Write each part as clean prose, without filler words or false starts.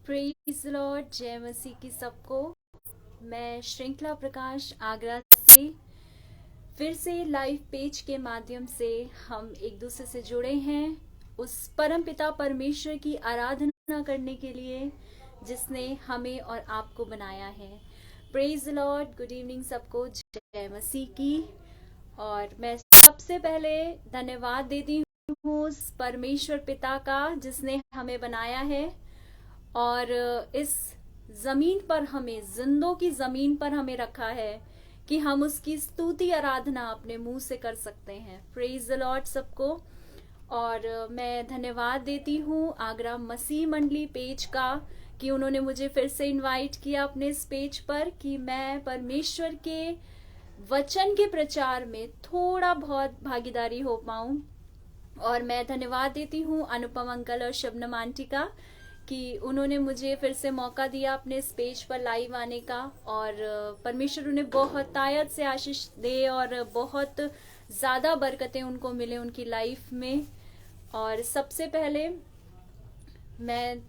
Praise Lord, जय मसीह की सबको। मैं श्रृंखला प्रकाश आगरा से फिर से लाइव पेज के माध्यम से हम एक दूसरे से जुड़े हैं उस परम पिता परमेश्वर की आराधना करने के लिए जिसने हमें और आपको बनाया है। प्रेज लॉर्ड, गुड इवनिंग सबको, जय मसीह की। और मैं सबसे पहले धन्यवाद देती हूँ उस परमेश्वर पिता का जिसने हमें बनाया है और इस जमीन पर हमें, जिंदों की जमीन पर हमें रखा है कि हम उसकी स्तुति आराधना अपने मुंह से कर सकते हैं। प्रेज द लॉर्ड सबको। और मैं धन्यवाद देती हूँ आगरा मसीह मंडली पेज का कि उन्होंने मुझे फिर से इनवाइट किया अपने इस पेज पर कि मैं परमेश्वर के वचन के प्रचार में थोड़ा बहुत भागीदारी हो पाऊं। और मैं धन्यवाद देती हूँ अनुपम अंकल और शबनम आंटी का कि उन्होंने मुझे फिर से मौका दिया अपने इस पेज पर लाइव आने का। और परमेश्वर उन्हें बहुत आयत से आशीष दे और बहुत ज़्यादा बरकतें उनको मिले उनकी लाइफ में। और सबसे पहले मैं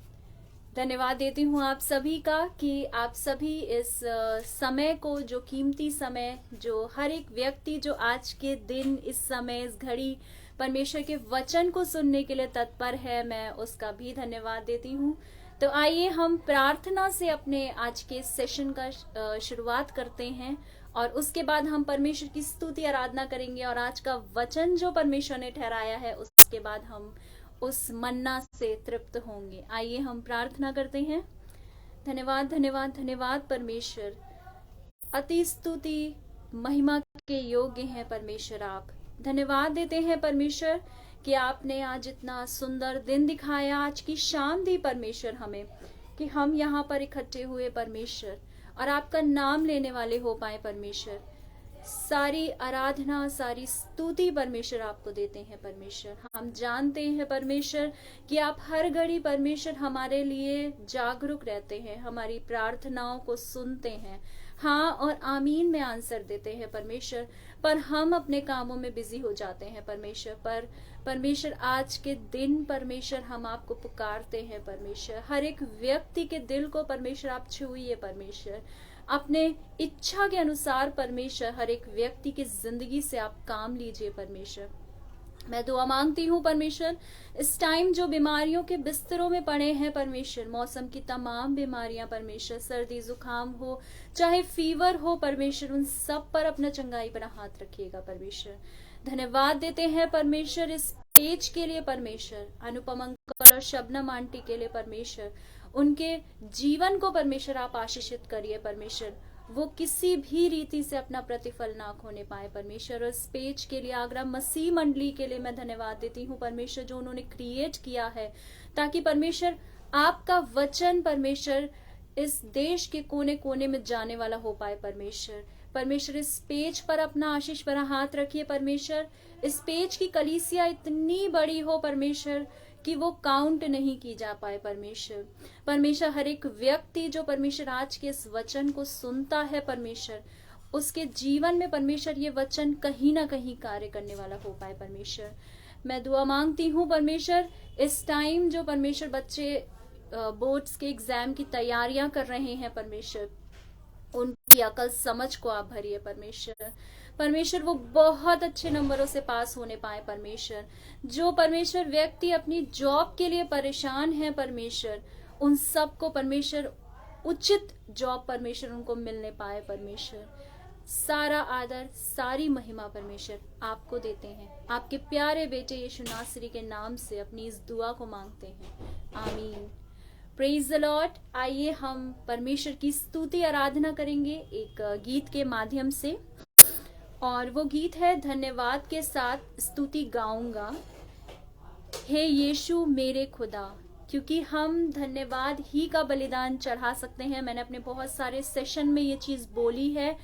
धन्यवाद देती हूँ आप सभी का कि आप सभी इस समय को, जो कीमती समय, जो हर एक व्यक्ति जो आज के दिन इस समय इस घड़ी परमेश्वर के वचन को सुनने के लिए तत्पर है, मैं उसका भी धन्यवाद देती हूँ। तो आइए हम प्रार्थना से अपने आज के सेशन का शुरुआत करते हैं और उसके बाद हम परमेश्वर की स्तुति आराधना करेंगे और आज का वचन जो परमेश्वर ने ठहराया है उसके बाद हम उस मन्ना से तृप्त होंगे। आइए हम प्रार्थना करते हैं। धन्यवाद धन्यवाद धन्यवाद परमेश्वर, अति स्तुति महिमा के योग्य हैं परमेश्वर आप। धन्यवाद देते हैं परमेश्वर कि आपने आज इतना सुंदर दिन दिखाया, आज की शाम दी परमेश्वर हमें कि हम यहाँ पर इकट्ठे हुए परमेश्वर और आपका नाम लेने वाले हो पाए परमेश्वर। सारी आराधना, सारी स्तुति परमेश्वर आपको देते हैं परमेश्वर। हम जानते हैं परमेश्वर कि आप हर घड़ी परमेश्वर हमारे लिए जागरूक रहते हैं, हमारी प्रार्थनाओं को सुनते हैं, हाँ और आमीन में आंसर देते हैं परमेश्वर। पर हम अपने कामों में बिजी हो जाते हैं परमेश्वर। पर परमेश्वर आज के दिन परमेश्वर हम आपको पुकारते हैं परमेश्वर। हर एक व्यक्ति के दिल को परमेश्वर आप छुइए परमेश्वर, अपने इच्छा के अनुसार परमेश्वर हर एक व्यक्ति की जिंदगी से आप काम लीजिए परमेश्वर। मैं दुआ मांगती हूँ परमेश्वर, इस टाइम जो बीमारियों के बिस्तरों में पड़े हैं परमेश्वर, मौसम की तमाम बीमारियां परमेश्वर, सर्दी जुकाम हो चाहे फीवर हो परमेश्वर, उन सब पर अपना चंगाई पर हाथ रखिएगा परमेश्वर। धन्यवाद देते हैं परमेश्वर इस पेज के लिए परमेश्वर, अनुपम अंकल और शबनम आंटी के लिए परमेश्वर। उनके जीवन को परमेश्वर आप आशीषित करिए परमेश्वर, वो किसी भी रीति से अपना प्रतिफल ना खोने पाए परमेश्वर। और इस पेज के लिए आगरा मसीह मंडली के लिए मैं धन्यवाद देती हूँ परमेश्वर, जो उन्होंने क्रिएट किया है ताकि परमेश्वर आपका वचन परमेश्वर इस देश के कोने कोने में जाने वाला हो पाए परमेश्वर। परमेश्वर इस पेज पर अपना आशीष भरा हाथ रखिए परमेश्वर। इस पेज की कलीसिया इतनी बड़ी हो परमेश्वर कि वो काउंट नहीं की जा पाए परमेश्वर। परमेश्वर हर एक व्यक्ति जो परमेश्वर आज के इस वचन को सुनता है परमेश्वर, उसके जीवन में परमेश्वर ये वचन कहीं ना कहीं कार्य करने वाला हो पाए परमेश्वर। मैं दुआ मांगती हूँ परमेश्वर, इस टाइम जो परमेश्वर बच्चे बोर्ड्स के एग्जाम की तैयारियां कर रहे हैं परमेश्वर, उनकी अकल समझ को आप भरिए परमेश्वर। परमेश्वर वो बहुत अच्छे नंबरों से पास होने पाए परमेश्वर। जो परमेश्वर व्यक्ति अपनी जॉब के लिए परेशान है परमेश्वर, उन सबको परमेश्वर उचित जॉब परमेश्वर उनको मिलने पाए परमेश्वर। सारा आदर, सारी महिमा परमेश्वर आपको देते हैं। आपके प्यारे बेटे यीशु नासरी के नाम से अपनी इस दुआ को मांगते हैं, आमीन। Praise the Lord. आइए हम परमेश्वर की स्तुति आराधना करेंगे एक गीत के माध्यम से, और वो गीत है धन्यवाद के साथ स्तुति गाऊंगा, हे यीशु मेरे खुदा। क्योंकि हम धन्यवाद ही का बलिदान चढ़ा सकते हैं। मैंने अपने बहुत सारे सेशन में ये चीज बोली है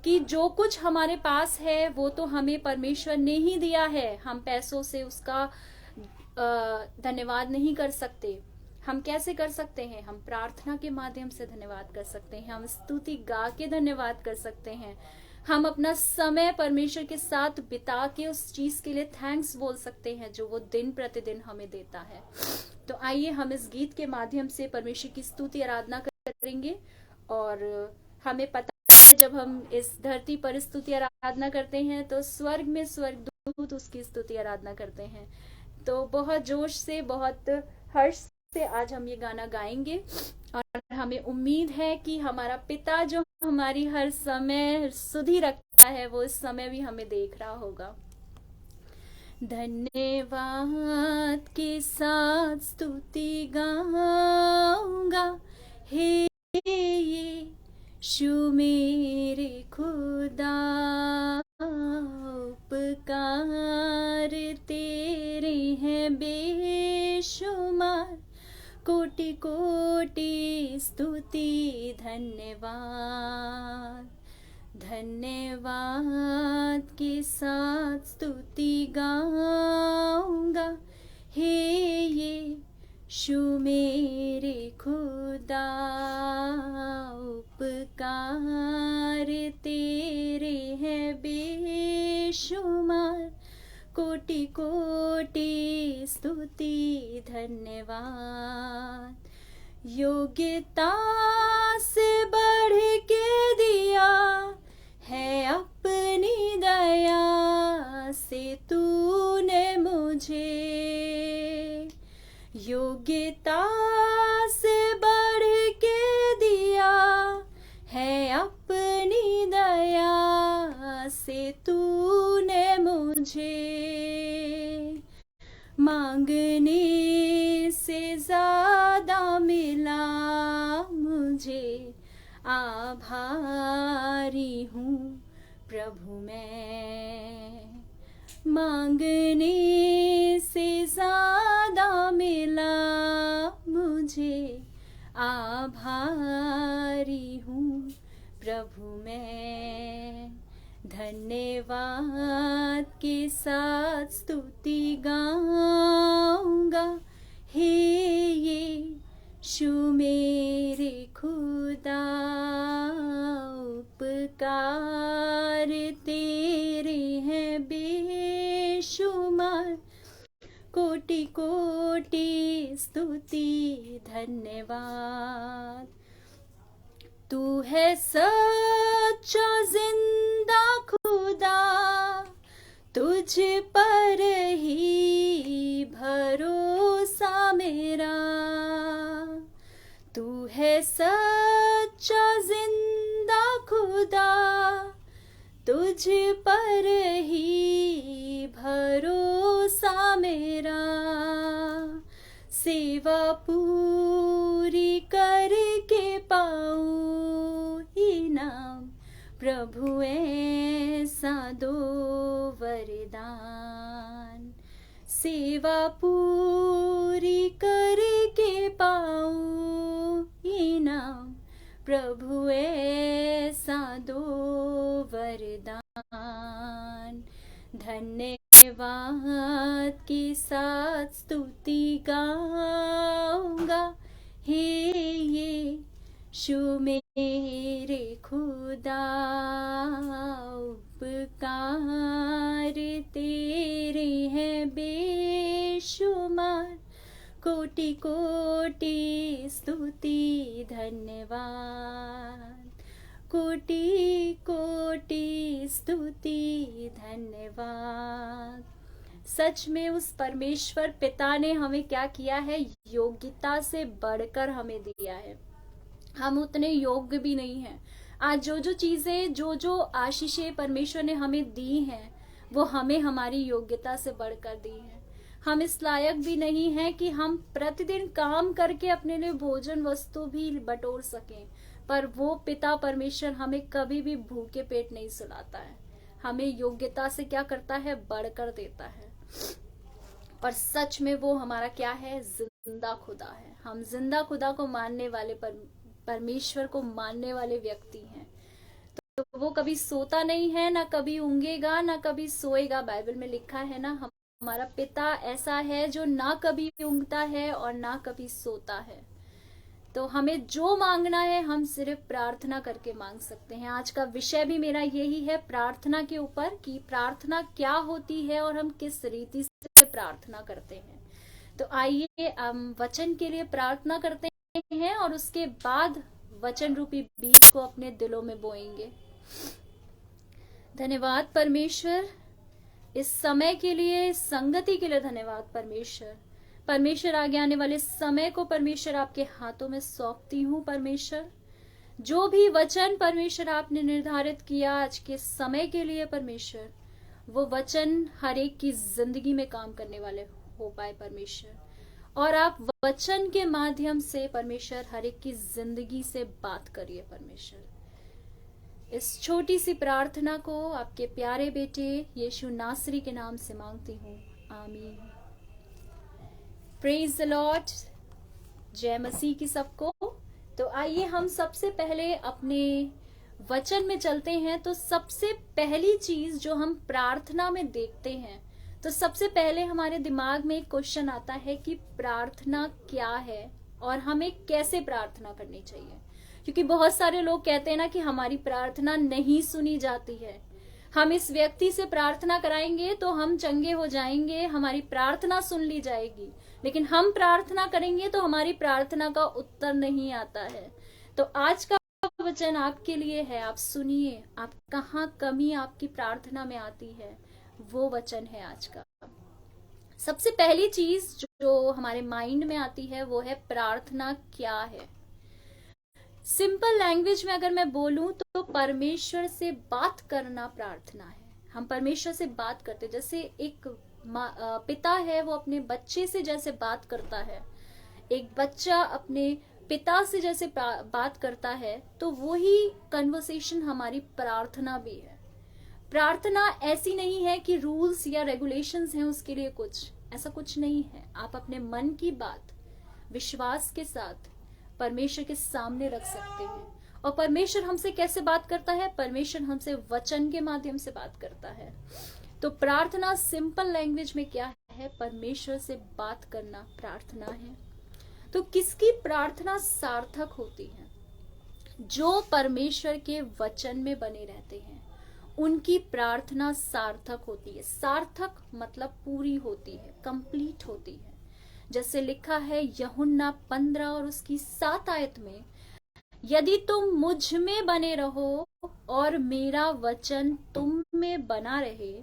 कि जो कुछ हमारे पास है वो तो हमें परमेश्वर ने ही दिया है। हम पैसों से उसका धन्यवाद नहीं कर सकते। हम कैसे कर सकते हैं? हम प्रार्थना के माध्यम से धन्यवाद कर सकते हैं, हम स्तुति गा के धन्यवाद कर सकते हैं। हम अपना समय परमेश्वर के साथ बिता के उस चीज के लिए थैंक्स बोल सकते हैं जो वो दिन प्रतिदिन हमें देता है। तो आइए हम इस गीत के माध्यम से परमेश्वर की स्तुति आराधना करेंगे। और हमें पता है जब हम इस धरती पर स्तुति आराधना करते हैं तो स्वर्ग में स्वर्गदूत उसकी स्तुति आराधना करते हैं। तो बहुत जोश से, बहुत हर्ष से आज हम ये गाना गाएंगे और हमें उम्मीद है कि हमारा पिता जो हमारी हर समय सुधि रखता है वो इस समय भी हमें देख रहा होगा। धन्यवाद के साथ स्तुति गाऊंगा हे यीशु मेरे खुदा, उपकार तेरे हैं बेशुमार, कोटि कोटि स्तुति धन्यवाद। धन्यवाद के साथ स्तुति गाऊंगा हे यीशु मेरे खुदा, उपकार तेरे हैं बेशुमार, कोटि कोटि स्तुति धन्यवाद। योग्यता से बढ़ के दिया है अपनी दया से तूने मुझे, योग्यता से बढ़ के दिया है अपनी दया से तूने मुझे, मांगने से ज्यादा मिला मुझे, आभारी हूँ प्रभु मैं। मांगने से ज्यादा मिला मुझे, आभारी हूँ प्रभु मैं। धन्यवाद के साथ स्तुति गाऊंगा हे यीशु मेरे खुदा, उपकार तेरे हैं बेशुमार, कोटि कोटि स्तुति धन्यवाद। तू है सच्चा जिंदा खुदा, तुझ पर ही भरोसा मेरा। तू है सच्चा जिंदा खुदा, तुझ पर ही भरोसा मेरा। सेवा पूरी करके पाऊं इनाम, प्रभु ऐसा दो वरदान। सेवा पूरी करके पाऊं इनाम, प्रभु ऐसा दो वरदान। धन्यवाद के साथ स्तुति गाऊंगा हे यीशु मेरे खुदा, उपकार तेरे हैं बेशुमार, कोटि कोटि स्तुति धन्यवाद, कोटि कोटि स्तुति धन्यवाद। सच में उस परमेश्वर पिता ने हमें क्या किया है, योग्यता से बढ़कर हमें दिया है। हम उतने योग्य भी नहीं हैं। आज जो जो चीजें, जो जो आशीषें परमेश्वर ने हमें दी हैं वो हमें हमारी योग्यता से बढ़कर दी है। हम इस लायक भी नहीं हैं कि हम प्रतिदिन काम करके अपने लिए भोजन वस्तु भी बटोर सकें, पर वो पिता परमेश्वर हमें कभी भी भूखे पेट नहीं सुलाता है। हमें योग्यता से क्या करता है, बढ़कर देता है। और सच में वो हमारा क्या है, जिंदा खुदा है। हम जिंदा खुदा को मानने वाले, परमेश्वर को मानने वाले व्यक्ति हैं। तो वो कभी सोता नहीं है, ना कभी ऊँगेगा, ना कभी सोएगा। बाइबल में लिखा है ना, हमारा पिता ऐसा है जो ना कभी ऊँगता है और ना कभी सोता है। तो हमें जो मांगना है हम सिर्फ प्रार्थना करके मांग सकते हैं। आज का विषय भी मेरा यही है, प्रार्थना के ऊपर, कि प्रार्थना क्या होती है और हम किस रीति से प्रार्थना करते हैं। तो आइए हम वचन के लिए प्रार्थना करते हैं और उसके बाद वचन रूपी बीज को अपने दिलों में बोएंगे। धन्यवाद परमेश्वर, इस समय के लिए, इस संगति के लिए धन्यवाद परमेश्वर। परमेश्वर, आगे आने वाले समय को परमेश्वर आपके हाथों में सौंपती हूँ। परमेश्वर, जो भी वचन परमेश्वर आपने निर्धारित किया आज के समय के लिए परमेश्वर, वो वचन हर एक की जिंदगी में काम करने वाले हो पाए परमेश्वर। और आप वचन के माध्यम से परमेश्वर हर एक की जिंदगी से बात करिए परमेश्वर। इस छोटी सी प्रार्थना को आपके प्यारे बेटे यीशु नासरी के नाम से मांगती हूँ, आमीन। प्रेज द लॉर्ड, जय मसीह की सबको। तो आइए हम सबसे पहले अपने वचन में चलते हैं। तो सबसे पहली चीज जो हम प्रार्थना में देखते हैं, तो सबसे पहले हमारे दिमाग में एक क्वेश्चन आता है कि प्रार्थना क्या है और हमें कैसे प्रार्थना करनी चाहिए। क्योंकि बहुत सारे लोग कहते हैं ना कि हमारी प्रार्थना नहीं सुनी जाती है, हम इस व्यक्ति से प्रार्थना कराएंगे तो हम चंगे हो जाएंगे, हमारी प्रार्थना सुन ली जाएगी, लेकिन हम प्रार्थना करेंगे तो हमारी प्रार्थना का उत्तर नहीं आता है। तो आज का वचन आपके लिए है, आप सुनिए, आप कहाँ कमी आपकी प्रार्थना में आती है, वो वचन है आज का। सबसे पहली चीज जो हमारे माइंड में आती है वो है प्रार्थना क्या है। सिंपल लैंग्वेज में अगर मैं बोलूं तो परमेश्वर से बात करना प्रार्थना है। हम परमेश्वर से बात करते, जैसे एक पिता है वो अपने बच्चे से जैसे बात करता है, एक बच्चा अपने पिता से जैसे बात करता है, तो वही कन्वर्सेशन हमारी प्रार्थना भी है। प्रार्थना ऐसी नहीं है कि रूल्स या रेगुलेशंस हैं उसके लिए, कुछ ऐसा कुछ नहीं है। आप अपने मन की बात विश्वास के साथ परमेश्वर के सामने रख सकते हैं। और परमेश्वर हमसे कैसे बात करता है? परमेश्वर हमसे वचन के माध्यम से बात करता है। तो प्रार्थना सिंपल लैंग्वेज में क्या है? परमेश्वर से बात करना प्रार्थना है। तो किसकी प्रार्थना सार्थक होती है? जो परमेश्वर के वचन में बने रहते हैं उनकी प्रार्थना सार्थक होती है। सार्थक मतलब पूरी होती है, कंप्लीट होती है। जैसे लिखा है यूहन्ना 15 और उसकी 7 आयत में, यदि तुम मुझ में बने रहो और मेरा वचन तुम में बना रहे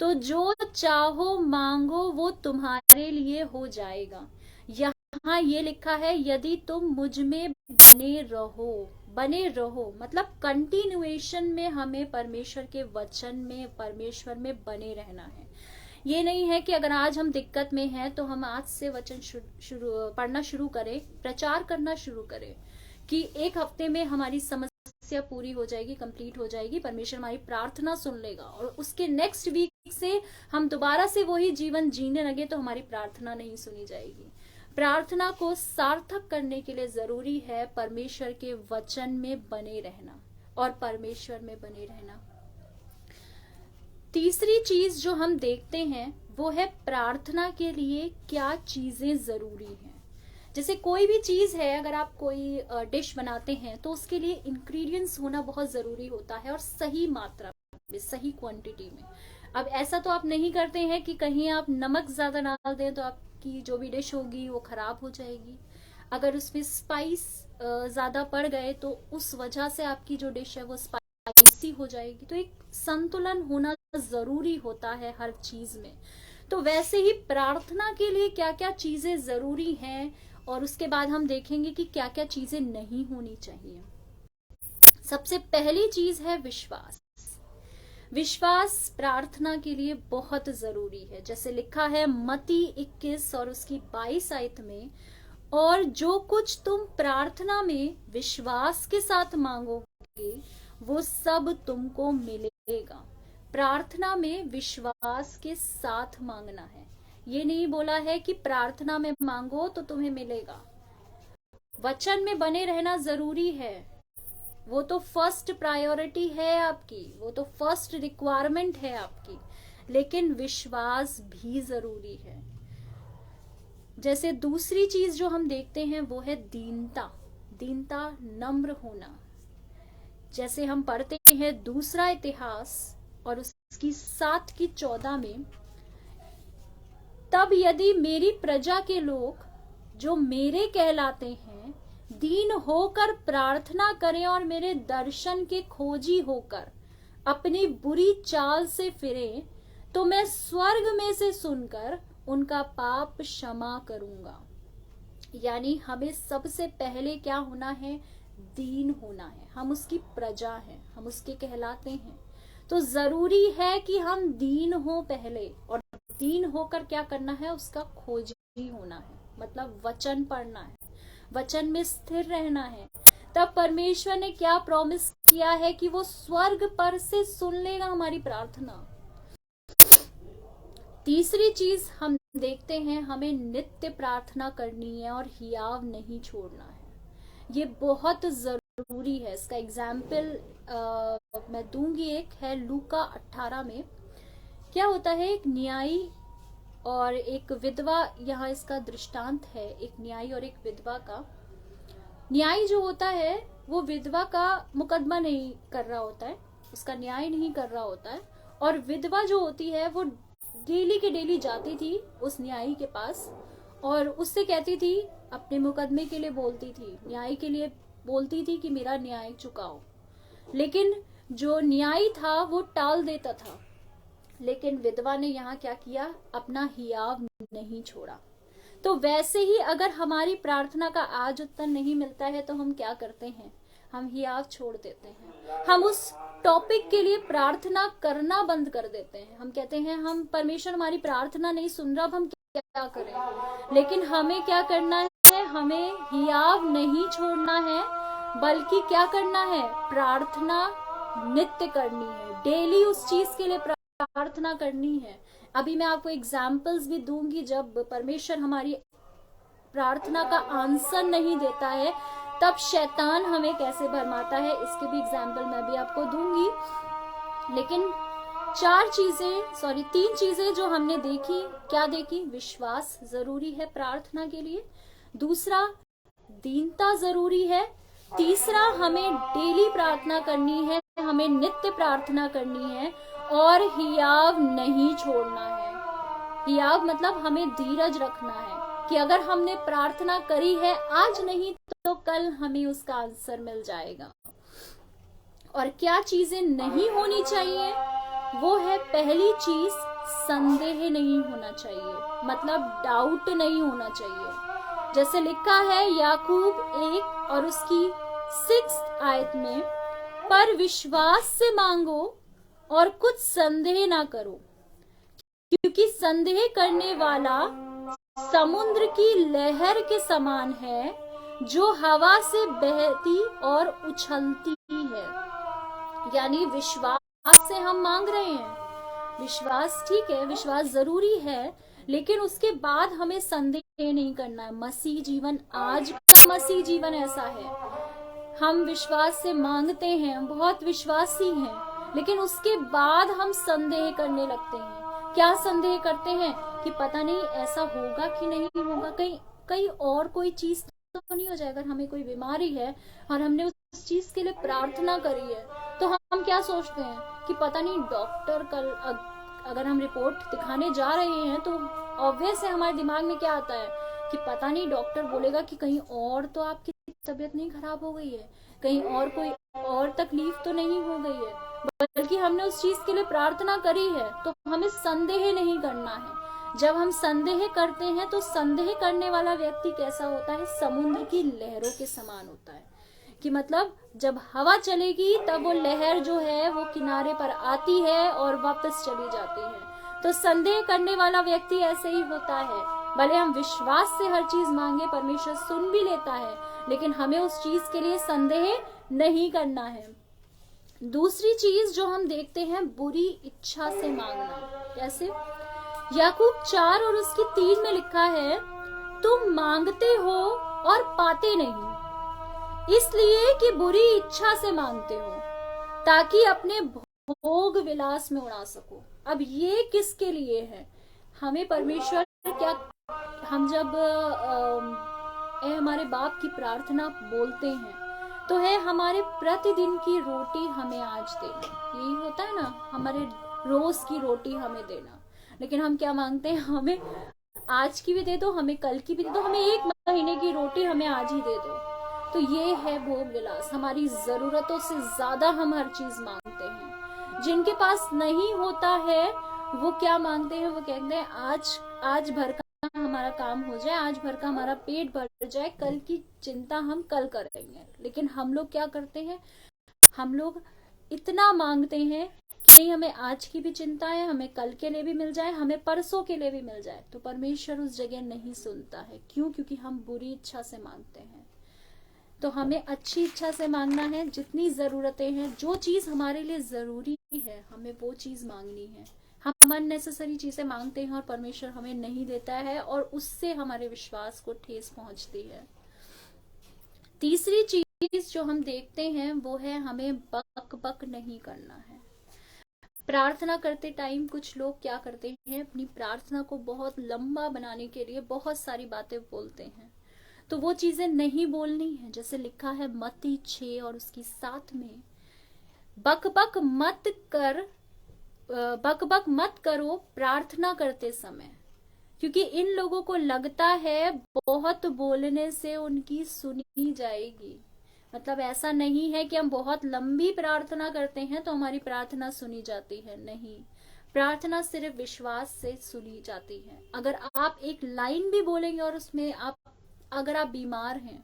तो जो चाहो मांगो वो तुम्हारे लिए हो जाएगा। यहाँ ये लिखा है यदि तुम मुझ में बने रहो। बने रहो मतलब कंटिन्यूएशन में हमें परमेश्वर के वचन में, परमेश्वर में बने रहना है। ये नहीं है कि अगर आज हम दिक्कत में हैं तो हम आज से वचन पढ़ना शुरू करें, प्रचार करना शुरू करें कि एक हफ्ते में हमारी समस्या पूरी हो जाएगी, कंप्लीट हो जाएगी, परमेश्वर हमारी प्रार्थना सुन लेगा और उसके नेक्स्ट वीक से हम दोबारा से वही जीवन जीने लगे तो हमारी प्रार्थना नहीं सुनी जाएगी। प्रार्थना को सार्थक करने के लिए जरूरी है परमेश्वर के वचन में बने रहना और परमेश्वर में बने रहना। तीसरी चीज जो हम देखते हैं वो है प्रार्थना के लिए क्या चीजें जरूरी हैं। जैसे कोई भी चीज है, अगर आप कोई डिश बनाते हैं तो उसके लिए इंग्रेडिएंट्स होना बहुत जरूरी होता है और सही मात्रा में, सही क्वांटिटी में। अब ऐसा तो आप नहीं करते हैं कि कहीं आप नमक ज्यादा डाल दें तो आपकी जो भी डिश होगी वो खराब हो जाएगी। अगर उसमें स्पाइस ज्यादा पड़ गए तो उस वजह से आपकी जो डिश है वो स्पाइसी हो जाएगी। तो एक संतुलन होना जरूरी होता है हर चीज में। तो वैसे ही प्रार्थना के लिए क्या क्या चीजें जरूरी हैं और उसके बाद हम देखेंगे कि क्या क्या चीजें नहीं होनी चाहिए। सबसे पहली चीज है विश्वास। विश्वास प्रार्थना के लिए बहुत जरूरी है। जैसे लिखा है मत्ती 21 और उसकी 22 आयत में, और जो कुछ तुम प्रार्थना में विश्वास के साथ मांगोगे वो सब तुमको मिलेगा। प्रार्थना में विश्वास के साथ मांगना है। ये नहीं बोला है कि प्रार्थना में मांगो तो तुम्हें मिलेगा। वचन में बने रहना जरूरी है, वो तो फर्स्ट प्रायोरिटी है आपकी, वो तो फर्स्ट रिक्वायरमेंट है आपकी, लेकिन विश्वास भी जरूरी है। जैसे दूसरी चीज जो हम देखते हैं वो है दीनता। दीनता, नम्र होना। जैसे हम पढ़ते हैं दूसरा इतिहास और उसकी 7:14 में, तब यदि मेरी प्रजा के लोग जो मेरे कहलाते हैं दीन होकर प्रार्थना करें और मेरे दर्शन के खोजी होकर अपनी बुरी चाल से फिरें, तो मैं स्वर्ग में से सुनकर उनका पाप क्षमा करूंगा। यानी हमें सबसे पहले क्या होना है? दीन होना है। हम उसकी प्रजा हैं, हम उसके कहलाते हैं, तो जरूरी है कि हम दीन हो पहले, और दीन होकर क्या करना है? उसका खोजी होना है, मतलब वचन पढ़ना है, वचन में स्थिर रहना है। तब परमेश्वर ने क्या प्रॉमिस किया है कि वो स्वर्ग पर से सुन लेगा हमारी प्रार्थना। तीसरी चीज हम देखते हैं, हमें नित्य प्रार्थना करनी है और हियाव नहीं छोड़ना है। ये बहुत जरूरी है। इसका एग्जाम्पल मैं दूंगी। एक है लूका 18 में। क्या होता है, एक न्यायी और एक विधवा, यहाँ इसका दृष्टांत है एक न्यायी और एक विधवा का। न्यायी जो होता है वो विधवा का मुकदमा नहीं कर रहा होता है, उसका न्याय नहीं कर रहा होता है, और विधवा जो होती है वो डेली के डेली जाती थी उस न्यायी के पास और उससे कहती थी, अपने मुकदमे के लिए बोलती थी, न्याय के लिए बोलती थी कि मेरा न्याय चुकाओ। लेकिन जो न्यायी था वो टाल देता था। लेकिन विधवा ने यहाँ क्या किया? अपना हियाव नहीं छोड़ा। तो वैसे ही अगर हमारी प्रार्थना का आज उत्तर नहीं मिलता है तो हम क्या करते हैं? हम हियाव छोड़ देते हैं। हम उस टॉपिक के लिए प्रार्थना करना बंद कर देते हैं। हम कहते हैं हम परमेश्वर हमारी प्रार्थना नहीं सुन रहा, अब हम क्या करें? लेकिन हमें क्या करना है? हमें हियाव नहीं छोड़ना है, बल्कि क्या करना है? प्रार्थना नित्य करनी है, डेली उस चीज के लिए प्रार्थना करनी है। अभी मैं आपको एग्जाम्पल्स भी दूंगी, जब परमेश्वर हमारी प्रार्थना का आंसर नहीं देता है तब शैतान हमें कैसे भरमाता है, इसके भी एग्जाम्पल मैं भी आपको दूंगी। लेकिन तीन चीजें जो हमने देखी, क्या देखी? विश्वास जरूरी है प्रार्थना के लिए, दूसरा दीनता जरूरी है, तीसरा हमें डेली प्रार्थना करनी है, हमें नित्य प्रार्थना करनी है, और हियाव नहीं छोड़ना है। हियाव मतलब हमें धीरज रखना है कि अगर हमने प्रार्थना करी है आज नहीं तो कल हमें उसका आंसर मिल जाएगा। और क्या चीजें नहीं होनी चाहिए? वो है, पहली चीज संदेह नहीं होना चाहिए, मतलब डाउट नहीं होना चाहिए। जैसे लिखा है याकूब 1 और उसकी 6 आयत में, पर विश्वास से मांगो और कुछ संदेह ना करो, क्योंकि संदेह करने वाला समुद्र की लहर के समान है जो हवा से बहती और उछलती है। यानी विश्वास से हम मांग रहे हैं, विश्वास ठीक है, विश्वास जरूरी है, लेकिन उसके बाद हमें संदेह नहीं करना है। मसीह जीवन, आज का मसीह जीवन ऐसा है, हम विश्वास से मांगते हैं, हम बहुत विश्वासी हैं, लेकिन उसके बाद हम संदेह करने लगते हैं। क्या संदेह करते हैं? कि पता नहीं ऐसा होगा कि नहीं होगा, कहीं और कोई चीज तो नहीं हो जाएगा। अगर हमें कोई बीमारी है और हमने उस चीज के लिए प्रार्थना करी है तो हम क्या सोचते हैं कि पता नहीं डॉक्टर कल, अगर हम रिपोर्ट दिखाने जा रहे हैं तो ऑब्वियस है हमारे दिमाग में क्या आता है कि पता नहीं डॉक्टर बोलेगा कि कहीं और तो आपकी तबीयत नहीं खराब हो गई है, कहीं और कोई और तकलीफ तो नहीं हो गई है, बल्कि हमने उस चीज के लिए प्रार्थना करी है। तो हमें संदेह नहीं करना है। जब हम संदेह करते हैं तो संदेह करने वाला व्यक्ति कैसा होता है? समुद्र की लहरों के समान होता है, कि मतलब जब हवा चलेगी तब वो लहर जो है वो किनारे पर आती है और वापस चली जाती है। तो संदेह करने वाला व्यक्ति ऐसे ही होता है। भले हम विश्वास से हर चीज मांगे, परमेश्वर सुन भी लेता है, लेकिन हमें उस चीज के लिए संदेह नहीं करना है। दूसरी चीज जो हम देखते हैं, बुरी इच्छा से मांगना। कैसे? याकूब 4 और उसकी 3 में लिखा है, तुम मांगते हो और पाते नहीं, इसलिए कि बुरी इच्छा से मांगते हो, ताकि अपने भोग विलास में उड़ा सको। अब ये किसके लिए है? हमें परमेश्वर क्या, हम जब ए हमारे बाप की प्रार्थना बोलते हैं तो है हमारे प्रतिदिन की रोटी हमें आज देना। यही होता है ना, हमारे रोज की रोटी हमें देना। लेकिन हम क्या मांगते हैं, हमें आज की भी दे दो, हमें कल की भी दे दो, हमें 1 महीने की रोटी हमें आज ही दे दो। तो ये है भोग विलास, हमारी जरूरतों से ज्यादा हम हर चीज मांगते हैं। जिनके पास नहीं होता है वो क्या मांगते हैं, वो कहते हैं आज भर का हमारा काम हो जाए, आज भर का हमारा पेट भर जाए, कल की चिंता हम कल करेंगे। लेकिन हम लोग क्या करते हैं, हम लोग इतना मांगते हैं कि नहीं, हमें आज की भी चिंता है, हमें कल के लिए भी मिल जाए, हमें परसों के लिए भी मिल जाए। तो परमेश्वर उस जगह नहीं सुनता है। क्यों? क्योंकि हम बुरी इच्छा से मांगते हैं। तो हमें अच्छी इच्छा से मांगना है। जितनी जरूरतें हैं, जो चीज हमारे लिए जरूरी है, हमें वो चीज मांगनी है। हम अननेसेसरी चीजें मांगते हैं और परमेश्वर हमें नहीं देता है, और उससे हमारे विश्वास को ठेस पहुंचती है। तीसरी चीज जो हम देखते हैं वो है हमें बक बक नहीं करना है। प्रार्थना करते टाइम कुछ लोग क्या करते हैं, अपनी प्रार्थना को बहुत लंबा बनाने के लिए बहुत सारी बातें बोलते हैं। तो वो चीजें नहीं बोलनी है। जैसे लिखा है मत्ती 6 और उसकी 7 में, बक बक मत करो प्रार्थना करते समय, क्योंकि इन लोगों को लगता है बहुत बोलने से उनकी सुनी जाएगी। मतलब ऐसा नहीं है कि हम बहुत लंबी प्रार्थना करते हैं तो हमारी प्रार्थना सुनी जाती है। नहीं, प्रार्थना सिर्फ विश्वास से सुनी जाती है। अगर आप एक लाइन भी बोलेंगे और उसमें अगर आप बीमार हैं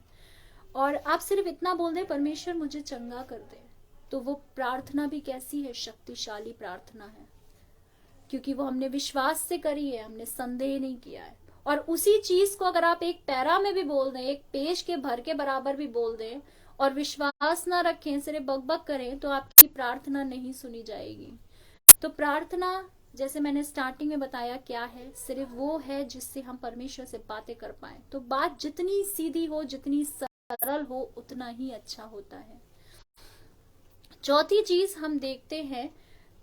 और आप सिर्फ इतना बोल दें, परमेश्वर मुझे चंगा कर दे, तो वो प्रार्थना भी कैसी है, शक्तिशाली प्रार्थना है, क्योंकि वो हमने विश्वास से करी है, हमने संदेह नहीं किया है। और उसी चीज को अगर आप एक पैरा में भी बोल दें, एक पेज के भर के बराबर भी बोल दें और विश्वास ना रखें, सिर्फ बकबक करें, तो आपकी प्रार्थना नहीं सुनी जाएगी। तो प्रार्थना, जैसे मैंने स्टार्टिंग में बताया, क्या है, सिर्फ वो है जिससे हम परमेश्वर से बातें कर पाए। तो बात जितनी सीधी हो, जितनी सरल हो, उतना ही अच्छा होता है। चौथी चीज हम देखते हैं,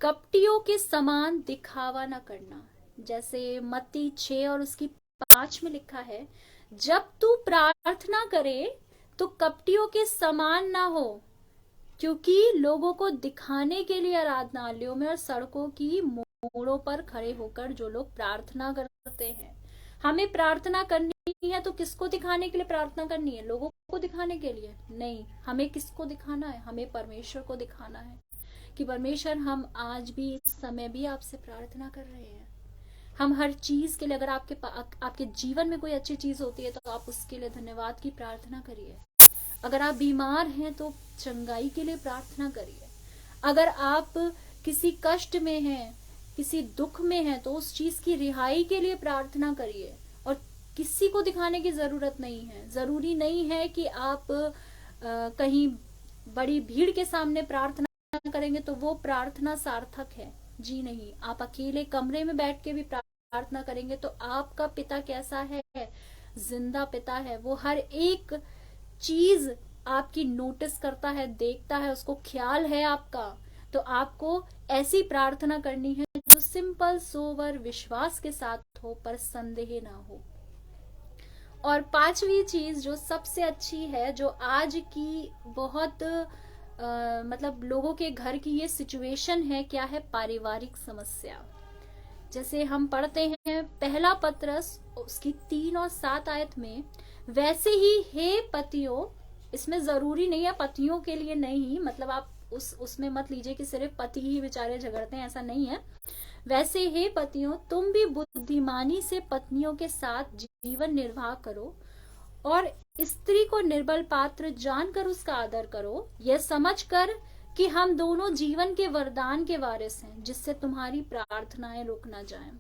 कपटियों के समान दिखावा न करना। जैसे मत्ती 6 और उसकी 5 में लिखा है, जब तू प्रार्थना करे तो कपटियों के समान ना हो, क्योंकि लोगों को दिखाने के लिए आराधनालयों में और सड़कों की मोड़ों पर खड़े होकर जो लोग प्रार्थना करते हैं। हमें प्रार्थना करनी है तो किसको दिखाने के लिए प्रार्थना करनी है? लोगों को दिखाने के लिए नहीं। हमें किसको दिखाना है? हमें परमेश्वर को दिखाना है कि परमेश्वर, हम आज भी, इस समय भी आपसे प्रार्थना कर रहे हैं। हम हर चीज के लिए, अगर आपके जीवन में कोई अच्छी चीज होती है तो आप उसके लिए धन्यवाद की प्रार्थना करिए। अगर आप बीमार हैं तो चंगाई के लिए प्रार्थना करिए। अगर आप किसी कष्ट में हैं, किसी दुख में हैं, तो उस चीज की रिहाई के लिए प्रार्थना करिए। और किसी को दिखाने की जरूरत नहीं है। जरूरी नहीं है कि आप कहीं बड़ी भीड़ के सामने प्रार्थना करेंगे तो वो प्रार्थना सार्थक है। जी नहीं, आप अकेले कमरे में बैठ के भी प्रार्थना करेंगे तो आपका पिता कैसा है? जिंदा पिता है। वो हर एक चीज आपकी नोटिस करता है, देखता है, उसको ख्याल है आपका। तो आपको ऐसी प्रार्थना करनी है जो सिंपल, सोवर, विश्वास के साथ हो, पर संदेह ना हो। और 5वीं चीज जो सबसे अच्छी है, जो आज की बहुत मतलब लोगों के घर की ये सिचुएशन है, क्या है? पारिवारिक समस्या। जैसे हम पढ़ते हैं पहला पत्रस उसकी 3 और 7 आयत में, वैसे ही हे पतियों, इसमें जरूरी नहीं है पतियों के लिए नहीं, मतलब आप उसमें मत लीजिए कि सिर्फ पति ही बेचारे झगड़ते हैं, ऐसा नहीं है। वैसे हे पतियों, तुम भी बुद्धिमानी से पत्नियों के साथ जीवन निर्वाह करो और स्त्री को निर्बल पात्र जानकर उसका आदर करो, यह समझकर कि हम दोनों जीवन के वरदान के वारिस हैं, जिससे तुम्हारी प्रार्थनाएं रुक ना जाएं।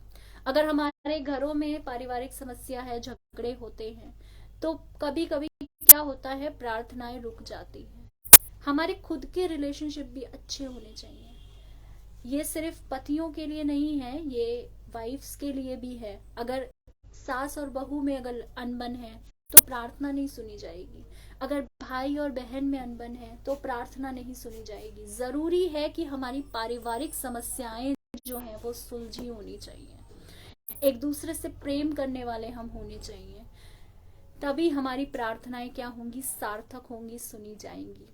अगर हमारे घरों में पारिवारिक समस्या है, झगड़े होते हैं, तो कभी कभी क्या होता है, प्रार्थनाएं रुक जाती हैं। हमारे खुद के रिलेशनशिप भी अच्छे होने चाहिए। ये सिर्फ पतियों के लिए नहीं है, ये वाइफ्स के लिए भी है। अगर सास और बहू में अगर अनबन है तो प्रार्थना नहीं सुनी जाएगी। अगर भाई और बहन में अनबन है तो प्रार्थना नहीं सुनी जाएगी। जरूरी है कि हमारी पारिवारिक समस्याएं जो हैं वो सुलझी होनी चाहिए। एक दूसरे से प्रेम करने वाले हम होने चाहिए। तभी हमारी प्रार्थनाएं क्या होंगी, सार्थक होंगी, सुनी जाएंगी।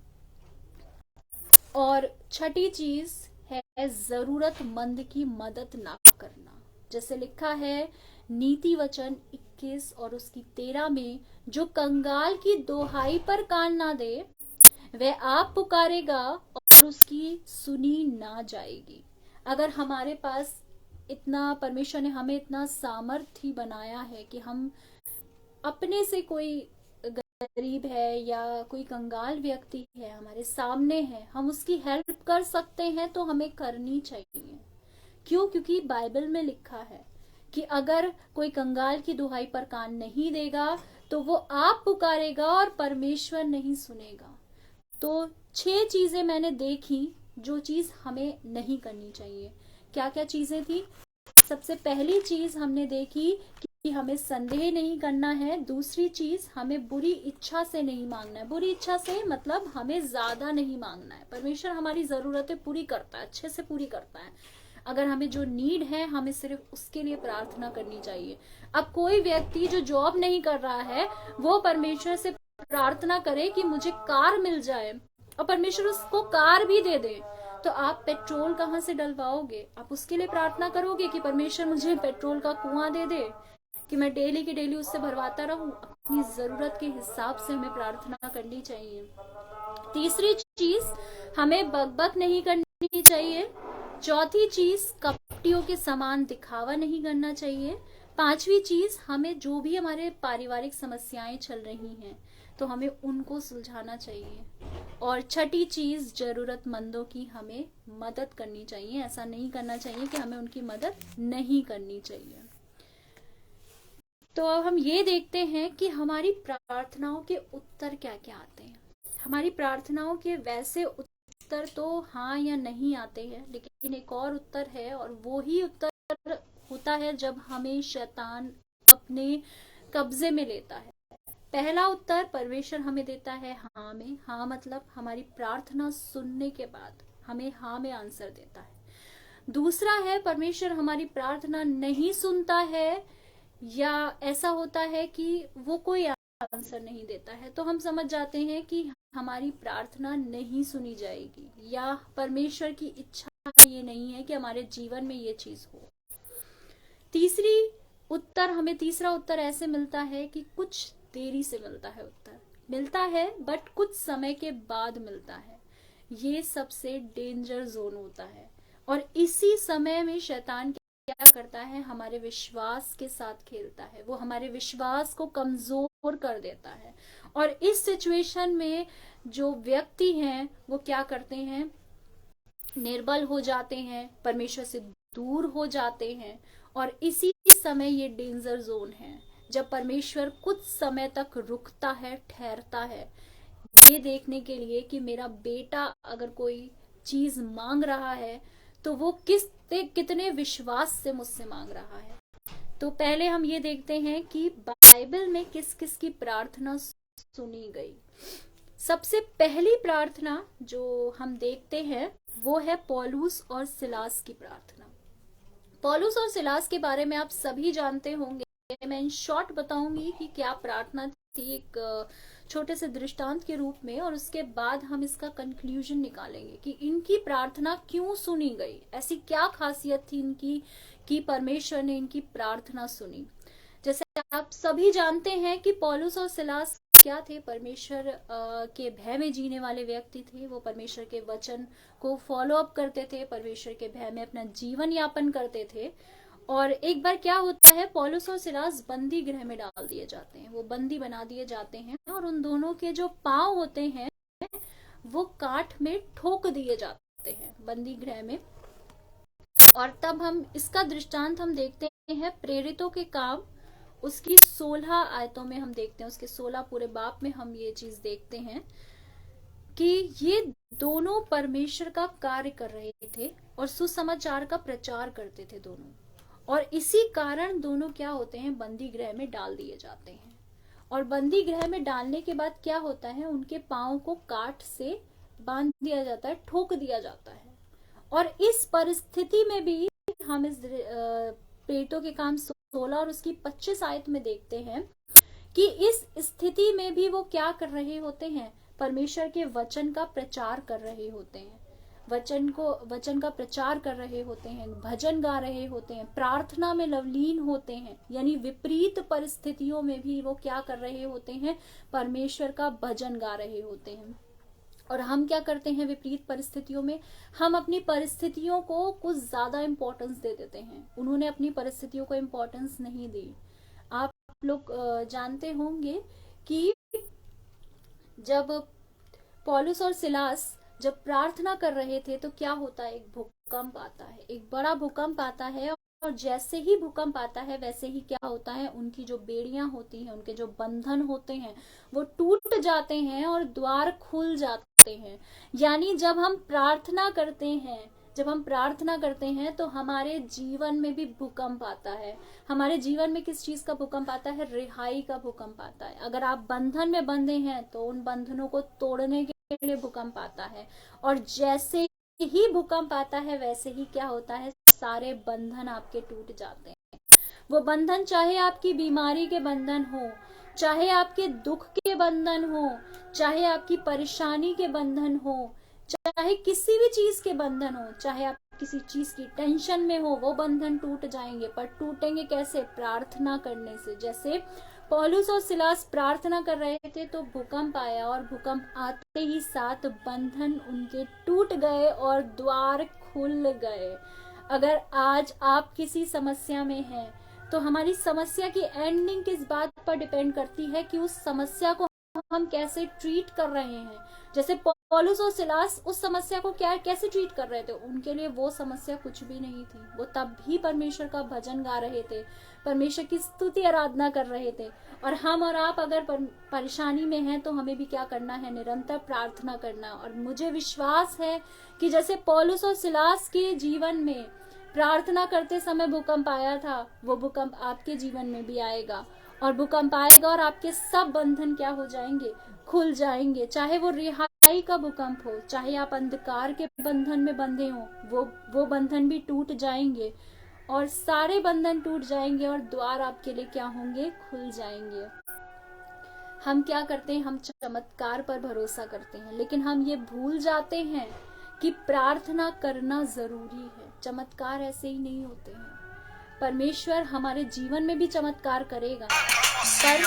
और छठी चीज है जरूरतमंद की मदद ना करना। जैसे लिखा है नीति वचन 21 और उसकी 13 में, जो कंगाल की दोहाई पर कान ना दे वह आप पुकारेगा और उसकी सुनी ना जाएगी। अगर हमारे पास इतना, परमेश्वर ने हमें इतना सामर्थ्य बनाया है कि हम अपने से कोई गरीब है या कोई कंगाल व्यक्ति है हमारे सामने है, हम उसकी हेल्प कर सकते हैं, तो हमें करनी चाहिए। क्यों? क्योंकि बाइबल में लिखा है कि अगर कोई कंगाल की दुहाई पर कान नहीं देगा तो वो आप पुकारेगा और परमेश्वर नहीं सुनेगा। तो 6 चीजें मैंने देखी जो चीज हमें नहीं करनी चाहिए। क्या क्या चीजें थी? सबसे पहली चीज हमने देखी कि हमें संदेह नहीं करना है। दूसरी चीज, हमें बुरी इच्छा से नहीं मांगना है। बुरी इच्छा से मतलब हमें ज्यादा नहीं मांगना है। परमेश्वर हमारी जरूरतें पूरी करता है, अच्छे से पूरी करता है। अगर हमें जो नीड है हमें सिर्फ उसके लिए प्रार्थना करनी चाहिए। अब कोई व्यक्ति जो जॉब नहीं कर रहा है वो परमेश्वर से प्रार्थना करे कि मुझे कार मिल जाए, और परमेश्वर उसको कार भी दे दे, तो आप पेट्रोल कहाँ से डलवाओगे? आप उसके लिए प्रार्थना करोगे कि परमेश्वर मुझे पेट्रोल का कुआं दे दे कि मैं डेली की डेली उससे भरवाता रहूं? अपनी जरूरत के हिसाब से हमें प्रार्थना करनी चाहिए। तीसरी चीज, हमें बकबक नहीं करनी चाहिए। चौथी चीज, कपटियों के समान दिखावा नहीं करना चाहिए। पांचवी चीज, हमें जो भी हमारे पारिवारिक समस्याएं चल रही हैं तो हमें उनको सुलझाना चाहिए। और छठी चीज, जरूरतमंदों की हमें मदद करनी चाहिए। ऐसा नहीं करना चाहिए कि हमें उनकी मदद नहीं करनी चाहिए। तो अब हम ये देखते हैं कि हमारी प्रार्थनाओं के उत्तर क्या क्या आते हैं। हमारी प्रार्थनाओं के वैसे उत्तर तो हाँ या नहीं आते हैं, लेकिन एक और उत्तर है, और वो ही उत्तर होता है जब हमें शैतान अपने कब्जे में लेता है। पहला उत्तर परमेश्वर हमें देता है हाँ में। हाँ मतलब हमारी प्रार्थना सुनने के बाद हमें हाँ में आंसर देता है। दूसरा है परमेश्वर हमारी प्रार्थना नहीं सुनता है, या ऐसा होता है कि वो कोई आंसर नहीं देता है, तो हम समझ जाते हैं कि हमारी प्रार्थना नहीं सुनी जाएगी, या परमेश्वर की इच्छा ये नहीं है कि हमारे जीवन में ये चीज हो। हमें तीसरा उत्तर ऐसे मिलता है कि कुछ देरी से मिलता है। उत्तर मिलता है बट कुछ समय के बाद मिलता है। ये सबसे डेंजर जोन होता है, और इसी समय में शैतान क्या करता है, हमारे विश्वास के साथ खेलता है। वो हमारे विश्वास को कमजोर कर देता है, और इस सिचुएशन में जो व्यक्ति हैं वो क्या करते हैं, निर्बल हो जाते हैं, परमेश्वर से दूर हो जाते हैं। और इसी समय ये डेंजर जोन है जब परमेश्वर कुछ समय तक रुकता है, ठहरता है, ये देखने के लिए कि मेरा बेटा अगर कोई चीज मांग रहा है तो वो कितने विश्वास से मुझसे मांग रहा है। तो पहले हम ये देखते हैं कि बाइबल में किस किस की प्रार्थना सुनी गई। सबसे पहली प्रार्थना जो हम देखते हैं वो है पौलुस और सिलास की प्रार्थना। पौलुस और सिलास के बारे में आप सभी जानते होंगे। मैं इन शॉर्ट बताऊंगी कि क्या प्रार्थना थी, एक छोटे से दृष्टांत के रूप में, और उसके बाद हम इसका कंक्लूजन निकालेंगे कि इनकी प्रार्थना क्यों सुनी गई, ऐसी क्या खासियत थी इनकी कि परमेश्वर ने इनकी प्रार्थना सुनी। जैसे आप सभी जानते हैं कि पौलुस और सिलास क्या थे, परमेश्वर के भय में जीने वाले व्यक्ति थे। वो परमेश्वर के वचन को फॉलो अप करते थे, परमेश्वर के भय में अपना जीवन यापन करते थे। और एक बार क्या होता है, पौलुस और सिलास बंदी गृह में डाल दिए जाते हैं, वो बंदी बना दिए जाते हैं, और उन दोनों के जो पांव होते हैं वो काठ में ठोक दिए जाते हैं बंदी गृह में। और तब हम इसका दृष्टांत हम देखते हैं प्रेरितों के काम उसकी 16 आयतों में हम देखते हैं, उसके 16 पूरे बाप में हम ये चीज देखते हैं कि ये दोनों परमेश्वर का कार्य कर रहे थे और सुसमाचार का प्रचार करते थे दोनों, और इसी कारण दोनों क्या होते हैं, बंदी गृह में डाल दिए जाते हैं। और बंदी गृह में डालने के बाद क्या होता है, उनके पांव को काठ से बांध दिया जाता है, ठोक दिया जाता है। और इस परिस्थिति में भी हम इस प्रेरितों के काम 16 और उसकी 25 आयत में देखते हैं कि इस स्थिति में भी वो क्या कर रहे होते हैं, परमेश्वर के वचन का प्रचार कर रहे होते हैं, वचन का प्रचार कर रहे होते हैं, भजन गा रहे होते हैं, प्रार्थना में लवलीन होते हैं। यानी विपरीत परिस्थितियों में भी वो क्या कर रहे होते हैं, परमेश्वर का भजन गा रहे होते हैं। और हम क्या करते हैं विपरीत परिस्थितियों में, हम अपनी परिस्थितियों को कुछ ज्यादा इंपॉर्टेंस दे देते हैं। उन्होंने अपनी परिस्थितियों को इंपॉर्टेंस नहीं दी। आप लोग जानते होंगे कि जब पौलुस और सिलास जब प्रार्थना कर रहे थे तो क्या होता है, एक भूकंप आता है, एक बड़ा भूकंप आता है। और जैसे ही भूकंप आता है वैसे ही क्या होता है, उनकी जो बेड़ियां होती हैं, उनके जो बंधन होते हैं वो टूट जाते हैं और द्वार खुल जाते हैं। यानी जब हम प्रार्थना करते हैं तो हमारे जीवन में भी भूकंप आता है। हमारे जीवन में किस चीज का भूकंप आता है, रिहाई का भूकंप आता है। अगर आप बंधन में बंधे हैं तो उन बंधनों को तोड़ने के लिए भूकंप आता है। और जैसे ही भूकंप आता है वैसे ही क्या होता है, सारे बंधन आपके टूट जाते हैं। वो बंधन चाहे आपकी बीमारी के बंधन हो, चाहे आपके दुख के बंधन हो, चाहे आपकी परेशानी के बंधन हो, चाहे किसी भी चीज के बंधन हो, चाहे आप किसी चीज की टेंशन में हो, वो बंधन टूट जाएंगे। पर टूटेंगे कैसे, प्रार्थना करने से। जैसे पौलुस और सिलास प्रार्थना कर रहे थे तो भूकंप आया, और भूकंप आते ही 7 बंधन उनके टूट गए और द्वार खुल गए। अगर आज आप किसी समस्या में हैं तो हमारी समस्या की एंडिंग किस बात पर डिपेंड करती है कि उस समस्या को हम कैसे ट्रीट कर रहे हैं। जैसे पौलुस और सिलास उस समस्या को कैसे ट्रीट कर रहे थे, उनके लिए वो समस्या कुछ भी नहीं थी। वो तब भी परमेश्वर का भजन गा रहे थे, परमेश्वर की स्तुति आराधना कर रहे थे। और हम और आप अगर परेशानी में हैं तो हमें भी क्या करना है, निरंतर प्रार्थना करना। और मुझे विश्वास है कि जैसे पौलुस और सिलास के जीवन में प्रार्थना करते समय भूकंप आया था, वो भूकंप आपके जीवन में भी आएगा। और भूकंप आएगा और आपके सब बंधन क्या हो जाएंगे, खुल जाएंगे। चाहे वो रिहाई का भूकंप हो, चाहे आप अंधकार के बंधन में बंधे हो, वो बंधन भी टूट जाएंगे। और सारे बंधन टूट जाएंगे और द्वार आपके लिए क्या होंगे, खुल जाएंगे। हम क्या करते हैं, हम चमत्कार पर भरोसा करते हैं, लेकिन हम ये भूल जाते हैं कि प्रार्थना करना जरूरी है। चमत्कार ऐसे ही नहीं होते हैं। परमेश्वर हमारे जीवन में भी चमत्कार करेगा, पर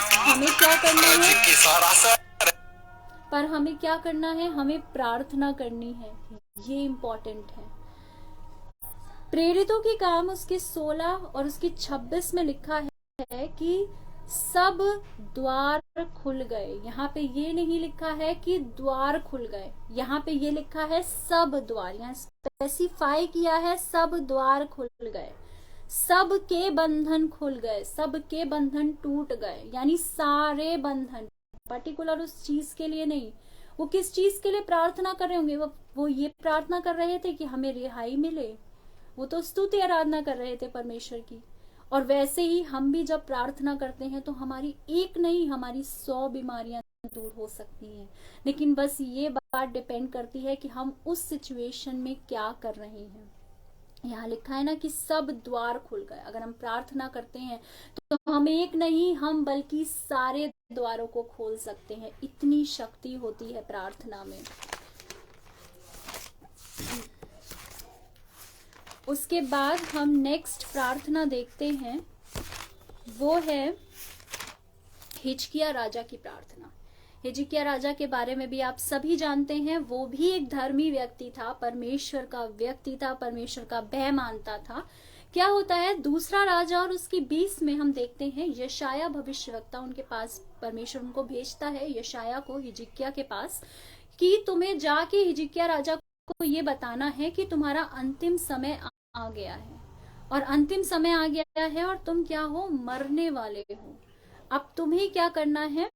हमें क्या करना है, हमें प्रार्थना करनी है। ये इम्पोर्टेंट है। प्रेरितों के काम उसके 16 और उसकी 26 में लिखा है कि सब द्वार खुल गए। यहाँ पे ये नहीं लिखा है कि द्वार खुल गए, यहाँ पे ये लिखा है सब द्वार। यहाँ स्पेसिफाई किया है सब द्वार खुल गए, सब के बंधन खुल गए, सब के बंधन टूट गए। यानी सारे बंधन, पर्टिकुलर उस चीज के लिए नहीं। वो किस चीज के लिए प्रार्थना कर रहे होंगे, वो ये प्रार्थना कर रहे थे कि हमें रिहाई मिले। वो तो स्तुति आराधना कर रहे थे परमेश्वर की। और वैसे ही हम भी जब प्रार्थना करते हैं तो हमारी एक नहीं, हमारी 100 बीमारियां दूर हो सकती हैं। लेकिन बस ये बात डिपेंड करती है कि हम उस सिचुएशन में क्या कर रहे हैं। यहाँ लिखा है ना कि सब द्वार खुल गए। अगर हम प्रार्थना करते हैं तो हम एक नहीं, हम बल्कि सारे द्वारों को खोल सकते हैं। इतनी शक्ति होती है प्रार्थना में। उसके बाद हम नेक्स्ट प्रार्थना देखते हैं, वो है हिजकिय्याह राजा की प्रार्थना। हिजकिय्याह राजा के बारे में भी आप सभी जानते हैं। वो भी एक धर्मी व्यक्ति था, परमेश्वर का व्यक्ति था, परमेश्वर का भय मानता था। क्या होता है, दूसरा राजा और उसकी 20 में हम देखते हैं यशायाह भविष्यवक्ता, उनके पास परमेश्वर उनको भेजता है, यशायाह को हिजकिय्याह के पास, कि तुम्हें जाके हिजकिय्याह राजा को ये बताना है कि तुम्हारा अंतिम समय आ गया है, और अंतिम समय आ गया है और तुम क्या हो, मरने वाले हो। अब तुम्हें क्या करना है,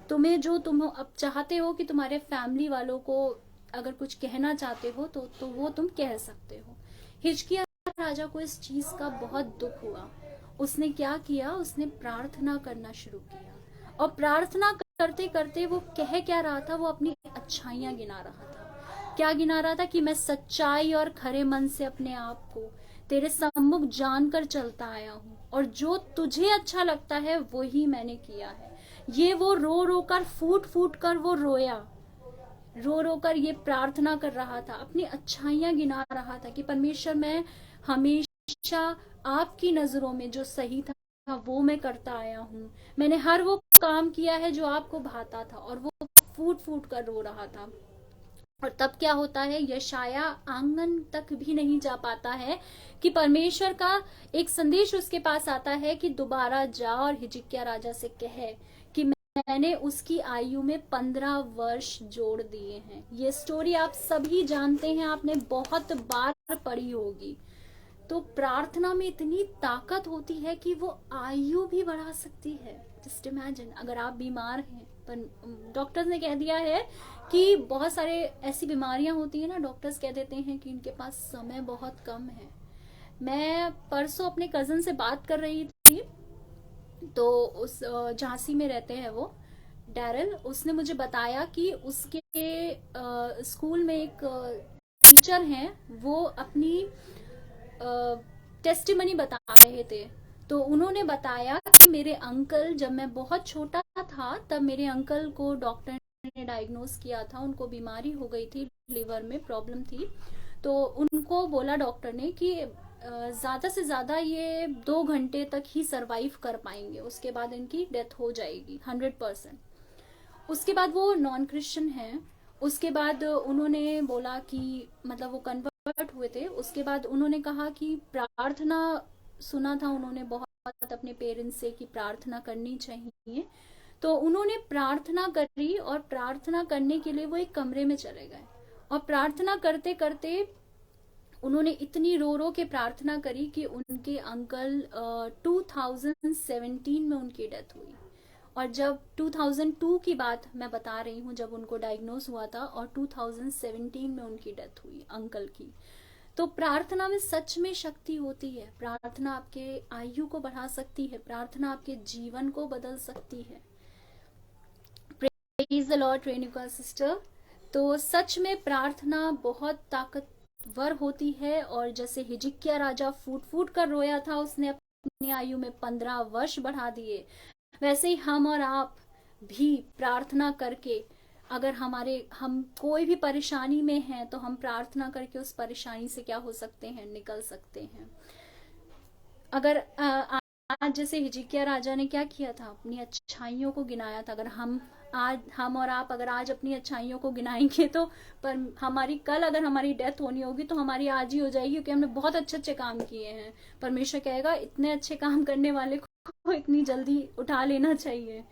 तुम्हें जो तुम अब चाहते हो कि तुम्हारे फैमिली वालों को अगर कुछ कहना चाहते हो तो वो तुम कह सकते हो। हिजकिय्याह राजा को इस चीज का बहुत दुख हुआ। उसने क्या किया, उसने प्रार्थना करना शुरू किया। और प्रार्थना करते करते वो कह क्या रहा था, वो अपनी अच्छाइयां गिना रहा था। क्या गिना रहा था कि मैं सच्चाई और खरे मन से अपने आप को तेरे सम्मुख जानकर चलता आया हूँ, और जो तुझे अच्छा लगता है वो ही मैंने किया है। ये वो रो रो कर फूट फूट कर वो रोया, रो रो कर ये प्रार्थना कर रहा था, अपनी अच्छाइयां गिना रहा था कि परमेश्वर मैं हमेशा आपकी नजरों में जो सही था वो मैं करता आया हूँ, मैंने हर वो काम किया है जो आपको भाता था। और वो फूट फूट कर रो रहा था। और तब क्या होता है, यशाया आंगन तक भी नहीं जा पाता है कि परमेश्वर का एक संदेश उसके पास आता है कि दोबारा जा और हिजकिय्याह राजा से कहे कि मैंने उसकी आयु में 15 वर्ष जोड़ दिए हैं। ये स्टोरी आप सभी जानते हैं, आपने बहुत बार पढ़ी होगी। तो प्रार्थना में इतनी ताकत होती है कि वो आयु भी बढ़ा सकती है। जस्ट इमेजिन, अगर आप बीमार हैं, पर डॉक्टर्स ने कह दिया है कि बहुत सारे ऐसी बीमारियां होती है ना, डॉक्टर्स कह देते हैं कि इनके पास समय बहुत कम है। मैं परसों अपने कजन से बात कर रही थी, तो उस झांसी में रहते हैं वो, डैरल, उसने मुझे बताया कि उसके स्कूल में एक टीचर हैं, वो अपनी टेस्टिमनी बता रहे थे। तो उन्होंने बताया कि मेरे अंकल, जब मैं बहुत छोटा था तब मेरे अंकल को डॉक्टर ने डायग्नोस किया था, उनको बीमारी हो गई थी, लिवर में प्रॉब्लम थी। तो उनको बोला डॉक्टर ने कि ज़्यादा से ज़्यादा ये 2 घंटे तक ही सरवाइव कर पाएंगे, उसके बाद इनकी डेथ हो जाएगी 100%। उसके बाद वो नॉन क्रिश्चियन हैं। उसके बाद उन्होंने बोला कि मतलब वो कन्वर्ट हुए थे। उसके बाद उन्होंने कहा कि प्रार्थना, सुना था उन्होंने बहुत अपने पेरेंट्स से कि प्रार्थना करनी चाहिए। तो उन्होंने प्रार्थना करी और प्रार्थना करने के लिए वो एक कमरे में चले गए, और प्रार्थना करते करते उन्होंने इतनी रो रो के प्रार्थना करी कि उनके अंकल 2017 में उनकी डेथ हुई। और जब 2002 की बात मैं बता रही हूँ, जब उनको डायग्नोस हुआ था, और 2017 में उनकी डेथ हुई अंकल की। तो प्रार्थना में सच में शक्ति होती है। प्रार्थना आपके आयु को बढ़ा सकती है, प्रार्थना आपके जीवन को बदल सकती है। Praise the Lord Renuka sister. तो सच में प्रार्थना बहुत ताकतवर होती है। और जैसे हिजकिय्याह राजा फूट फूट कर रोया था, उसने अपनी आयु में 15 वर्ष बढ़ा दिए, वैसे ही हम और आप भी प्रार्थना करके, अगर हम कोई भी परेशानी में हैं तो हम प्रार्थना करके उस परेशानी से क्या हो सकते हैं, निकल सकते हैं। अगर आज जैसे हिजकिय्याह राजा ने क्या किया था, अपनी अच्छाइयों को गिनाया था। अगर हम और आप अगर आज अपनी अच्छाइयों को गिनाएंगे तो पर हमारी कल अगर हमारी डेथ होनी होगी तो हमारी आज ही हो जाएगी, क्योंकि हमने बहुत अच्छे अच्छे काम किए हैं। परमेश्वर कहेगा इतने अच्छे काम करने वाले को इतनी जल्दी उठा लेना चाहिए।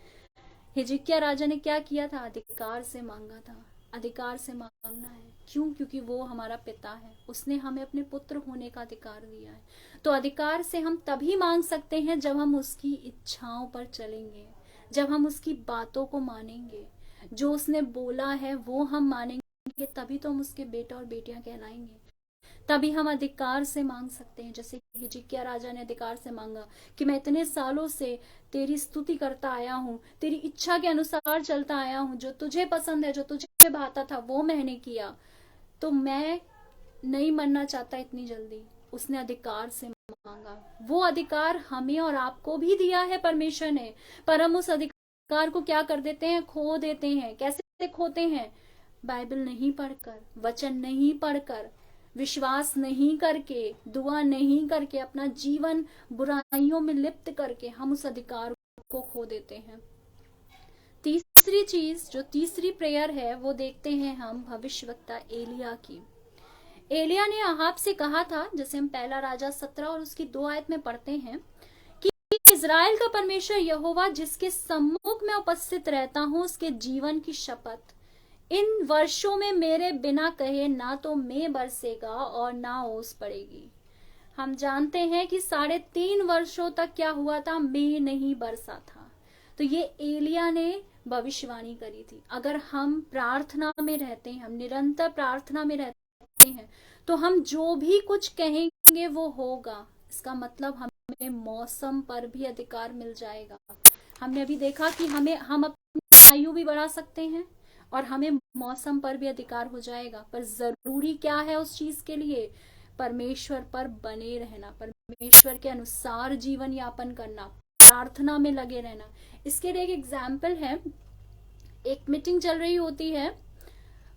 हिजकिय्याह राजा ने क्या किया था, अधिकार से मांगा था। अधिकार से मांगना है, क्यों? क्योंकि वो हमारा पिता है, उसने हमें अपने पुत्र होने का अधिकार दिया है। तो अधिकार से हम तभी मांग सकते हैं जब हम उसकी इच्छाओं पर चलेंगे, जब हम उसकी बातों को मानेंगे, जो उसने बोला है वो हम मानेंगे, तभी तो हम उसके बेटा और बेटियां कहलाएंगे। तभी हम अधिकार से मांग सकते हैं। जैसे हिजकिय्याह राजा ने अधिकार से मांगा कि मैं इतने सालों से तेरी स्तुति करता आया हूँ, तेरी इच्छा के अनुसार चलता आया हूँ, जो तुझे पसंद है, जो तुझे भाता था वो मैंने किया, तो मैं नहीं मरना चाहता इतनी जल्दी। उसने अधिकार से मांगा। वो अधिकार हमें और आपको भी दिया है परमेश्वर ने, पर हम उस अधिकार को क्या कर देते हैं, खो देते हैं। कैसे खोते हैं? बाइबल नहीं पढ़कर, वचन नहीं पढ़कर, विश्वास नहीं करके, दुआ नहीं करके, अपना जीवन बुराइयों में लिप्त करके हम उस अधिकार को खो देते हैं। तीसरी चीज, जो तीसरी प्रेयर है, वो देखते हैं हम भविष्यवक्ता एलिया की। एलिया ने अहाब से कहा था, जैसे हम पहला राजा 17 और उसकी 2 आयत में पढ़ते हैं, कि इजराइल का परमेश्वर यहोवा जिसके सम्मुख में उपस्थित रहता हूं, उसके जीवन की शपथ, इन वर्षों में मेरे बिना कहे ना तो मेघ बरसेगा और ना ओस पड़ेगी। हम जानते हैं कि 3.5 वर्षों तक क्या हुआ था, मेघ नहीं बरसा था। तो ये एलिया ने भविष्यवाणी करी थी। अगर हम प्रार्थना में रहते हैं, हम निरंतर प्रार्थना में रहते हैं, तो हम जो भी कुछ कहेंगे वो होगा। इसका मतलब हमें मौसम पर भी अधिकार मिल जाएगा। हमने अभी देखा कि हम अपनी आयु भी बढ़ा सकते हैं और हमें मौसम पर भी अधिकार हो जाएगा। पर जरूरी क्या है उस चीज के लिए? परमेश्वर पर बने रहना, परमेश्वर के अनुसार जीवन यापन करना, प्रार्थना में लगे रहना। इसके लिए एक एग्जाम्पल है, एक मीटिंग चल रही होती है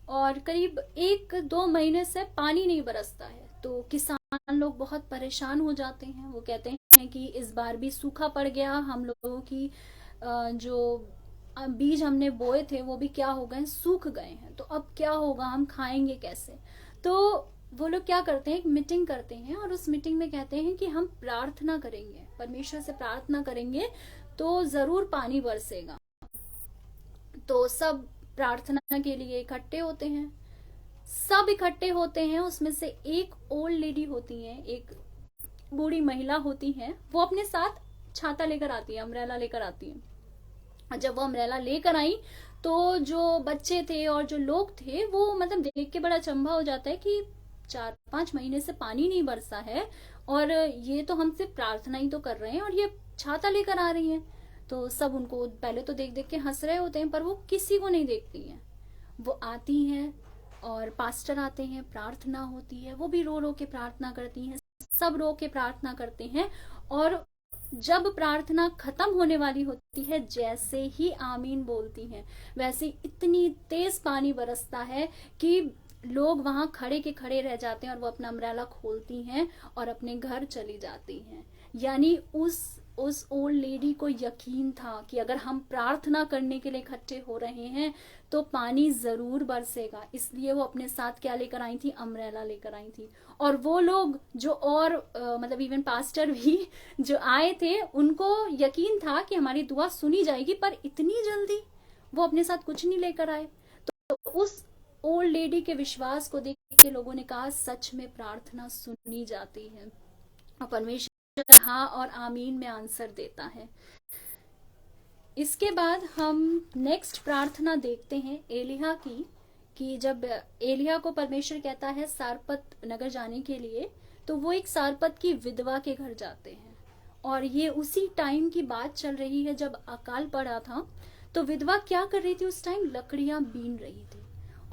और करीब 1-2 महीने से पानी नहीं बरसता है, तो किसान लोग बहुत परेशान हो जाते हैं। वो कहते हैं कि इस बार भी सूखा पड़ गया, हम लोगों की जो बीज हमने बोए थे वो भी क्या हो गए, सूख गए हैं, तो अब क्या होगा, हम खाएंगे कैसे। तो वो लोग क्या करते हैं, एक मीटिंग करते हैं और उस मीटिंग में कहते हैं कि हम प्रार्थना करेंगे, परमेश्वर से प्रार्थना करेंगे तो जरूर पानी बरसेगा। तो सब प्रार्थना के लिए इकट्ठे होते हैं, सब इकट्ठे होते हैं। उसमें से एक ओल्ड लेडी होती है, एक बूढ़ी महिला होती है, वो अपने साथ छाता लेकर आती है, अम्ब्रेला लेकर आती है। और जब वो अम्ब्रेला लेकर आई तो जो बच्चे थे और जो लोग थे वो मतलब देख के बड़ा अचंभा हो जाता है कि 4-5 महीने से पानी नहीं बरसा है और ये तो हम सिर्फ प्रार्थना ही तो कर रहे हैं और ये छाता लेकर आ रही हैं। तो सब उनको पहले तो देख देख के हंस रहे होते हैं, पर वो किसी को नहीं देखती हैं। वो आती हैं और पास्टर आते हैं, प्रार्थना होती है, वो भी रो रो के प्रार्थना करती हैं, सब रो के प्रार्थना करते हैं। और जब प्रार्थना खत्म होने वाली होती है, जैसे ही आमीन बोलती हैं, वैसे इतनी तेज पानी बरसता है कि लोग वहां खड़े के खड़े रह जाते हैं और वो अपना अम्ब्रेला खोलती हैं और अपने घर चली जाती हैं। यानी उस ओल्ड लेडी को यकीन था कि अगर हम प्रार्थना करने के लिए इकट्ठे हो रहे हैं तो पानी जरूर बरसेगा, इसलिए वो अपने साथ क्या लेकर आई थी, अम्ब्रेला लेकर आई थी। और वो लोग जो और मतलब इवन पास्टर भी जो आए थे, उनको यकीन था कि हमारी दुआ सुनी जाएगी, पर इतनी जल्दी वो अपने साथ कुछ नहीं लेकर आए। तो उस ओल्ड लेडी के विश्वास को देख के लोगों ने कहा सच में प्रार्थना सुनी जाती है और परमेश्वर हाँ और आमीन में आंसर देता है। इसके बाद हम नेक्स्ट प्रार्थना देखते हैं एलिया की, कि जब एलिया को परमेश्वर कहता है सारपत नगर जाने के लिए, तो वो एक सारपत की विधवा के घर जाते हैं। और ये उसी टाइम की बात चल रही है जब अकाल पड़ा था। तो विधवा क्या कर रही थी उस टाइम, लकड़ियां बीन रही थी,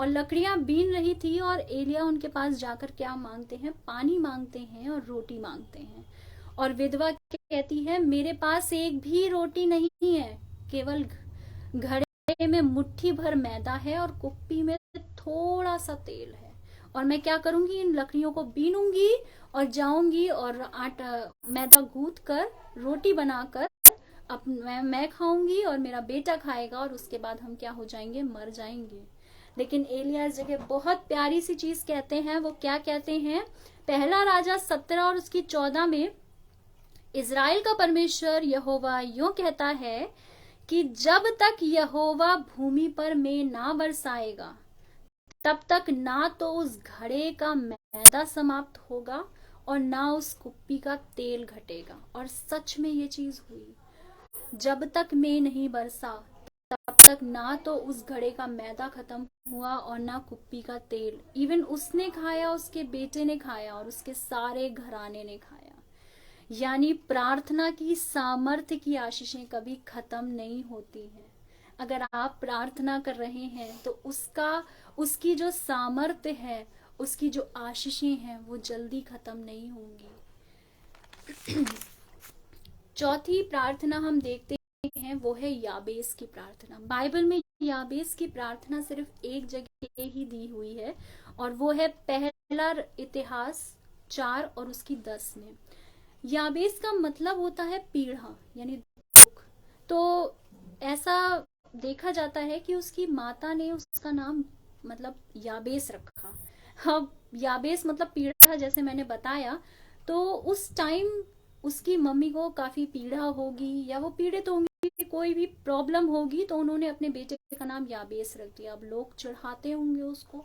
और लकड़ियां बीन रही थी और एलिया उनके पास जाकर क्या मांगते हैं, पानी मांगते हैं और रोटी मांगते हैं। और विधवा कहती है मेरे पास एक भी रोटी नहीं है, केवल घड़े में मुट्ठी भर मैदा है और कुप्पी में थोड़ा सा तेल है, और मैं क्या करूंगी, इन लकड़ियों को बीनूंगी और जाऊंगी और आटा मैदा गूंथ कर रोटी बनाकर अब मैं खाऊंगी और मेरा बेटा खाएगा, और उसके बाद हम क्या हो जाएंगे, मर जाएंगे। लेकिन एलिया इस जगह बहुत प्यारी सी चीज कहते हैं। वो क्या कहते हैं, पहला राजा 17 और उसकी 14 में इज़राइल का परमेश्वर यहोवा यूं कहता है कि जब तक यहोवा भूमि पर में ना बरसाएगा तब तक ना तो उस घड़े का मैदा समाप्त होगा और ना उस कुप्पी का तेल घटेगा। और सच में ये चीज हुई, जब तक में नहीं बरसा तब तक ना तो उस घड़े का मैदा खत्म हुआ और ना कुप्पी का तेल। इवन उसने खाया, उसके बेटे ने खाया और उसके सारे घराने ने खाया। यानी प्रार्थना की सामर्थ्य की आशीषें कभी खत्म नहीं होती हैं। अगर आप प्रार्थना कर रहे हैं तो उसकी जो सामर्थ्य है, उसकी जो आशीषें हैं, वो जल्दी खत्म नहीं होंगी। चौथी प्रार्थना हम देखते हैं वो है याबेस की प्रार्थना। बाइबल में याबेस की प्रार्थना सिर्फ एक जगह ही दी हुई है और वो है पहला इतिहास 4 और उसकी 10 में। याबेस का मतलब होता है पीड़ा यानी दुख। तो ऐसा देखा जाता है कि उसकी माता ने उसका नाम मतलब याबेस रखा। अब याबेस मतलब पीड़ा, जैसे मैंने बताया। तो उस टाइम उसकी मम्मी को काफी पीड़ा होगी या वो पीड़ित होंगी, कोई भी प्रॉब्लम होगी, तो उन्होंने अपने बेटे का नाम याबेस रख दिया। अब लोग चढ़ाते होंगे उसको।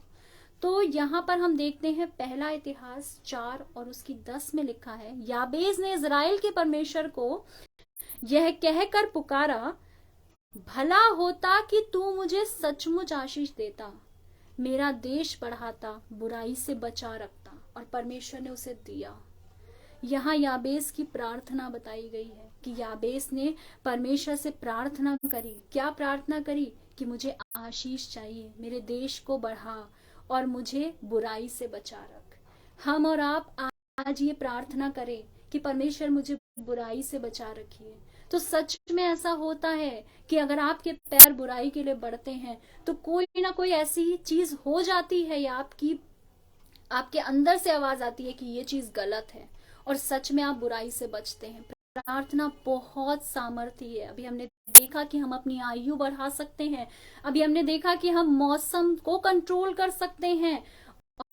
तो यहाँ पर हम देखते हैं पहला इतिहास 4 और उसकी 10 में लिखा है, याबेस ने इज़राइल के परमेश्वर को यह कहकर पुकारा, भला होता कि तू मुझे सचमुच आशीष देता, मेरा देश बढ़ाता, बुराई से बचा रखता। और परमेश्वर ने उसे दिया। यहाँ याबेस की प्रार्थना बताई गई है कि याबेस ने परमेश्वर से प्रार्थना करी। क्या प्रार्थना करी, कि मुझे आशीष चाहिए, मेरे देश को बढ़ा और मुझे बुराई से बचा रख। हम और आप आज ये प्रार्थना करें कि परमेश्वर मुझे बुराई से बचा रखिए। तो सच में ऐसा होता है कि अगर आपके पैर बुराई के लिए बढ़ते हैं तो कोई ना कोई ऐसी चीज हो जाती है या आपके अंदर से आवाज आती है कि ये चीज गलत है, और सच में आप बुराई से बचते हैं। प्रार्थना बहुत सामर्थ्य है। अभी हमने देखा कि हम अपनी आयु बढ़ा सकते हैं, अभी हमने देखा कि हम मौसम को कंट्रोल कर सकते हैं,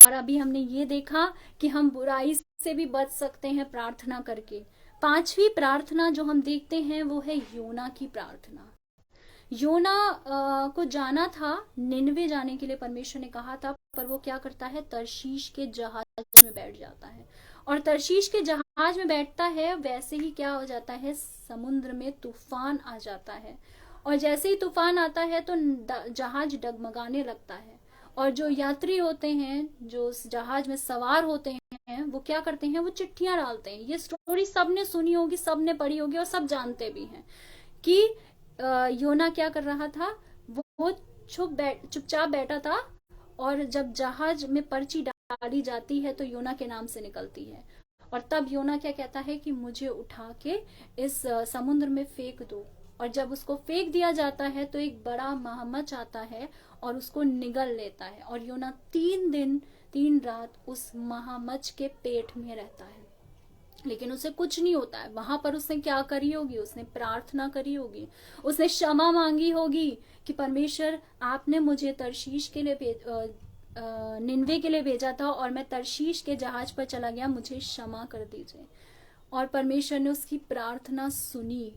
और अभी हमने ये देखा कि हम बुराई से भी बच सकते हैं प्रार्थना करके। पांचवी प्रार्थना जो हम देखते हैं वो है योना की प्रार्थना। योना को जाना था, निन्वे जाने के लिए परमेश्वर ने कहा था, पर वो क्या करता है, तरशीश के जहाज में बैठ जाता है, और तरशीश के जहाज में बैठता है वैसे ही क्या हो जाता है, समुद्र में तूफान आ जाता है, और जैसे ही तूफान आता है तो जहाज डगमगाने लगता है, और जो यात्री होते हैं, जो उस जहाज में सवार होते हैं, वो क्या करते हैं, वो चिट्ठियां डालते हैं। ये स्टोरी सबने सुनी होगी, सबने पढ़ी होगी, और सब जानते भी हैं कि योना क्या कर रहा था, वो चुपचाप बैठा था, और जब जहाज में पर्ची डाली जाती है तो योना के नाम से निकलती है, और तब योना क्या कहता है कि मुझे उठा के इस समुद्र में फेंक दो, और जब उसको फेंक दिया जाता है तो एक बड़ा मगरमच्छ आता है और उसको निगल लेता है, और योना 3 दिन 3 रात उस मगरमच्छ के पेट में रहता है, लेकिन उसे कुछ नहीं होता है। वहां पर उसने क्या करी होगी, उसने प्रार्थना करी होगी, उसने क्षमा मांगी होगी कि परमेश्वर आपने मुझे तरशीश के लिए निन्वे के लिए भेजा था, और मैं तरशीश के जहाज पर चला गया, मुझे क्षमा कर दीजिए। और परमेश्वर ने उसकी प्रार्थना सुनी,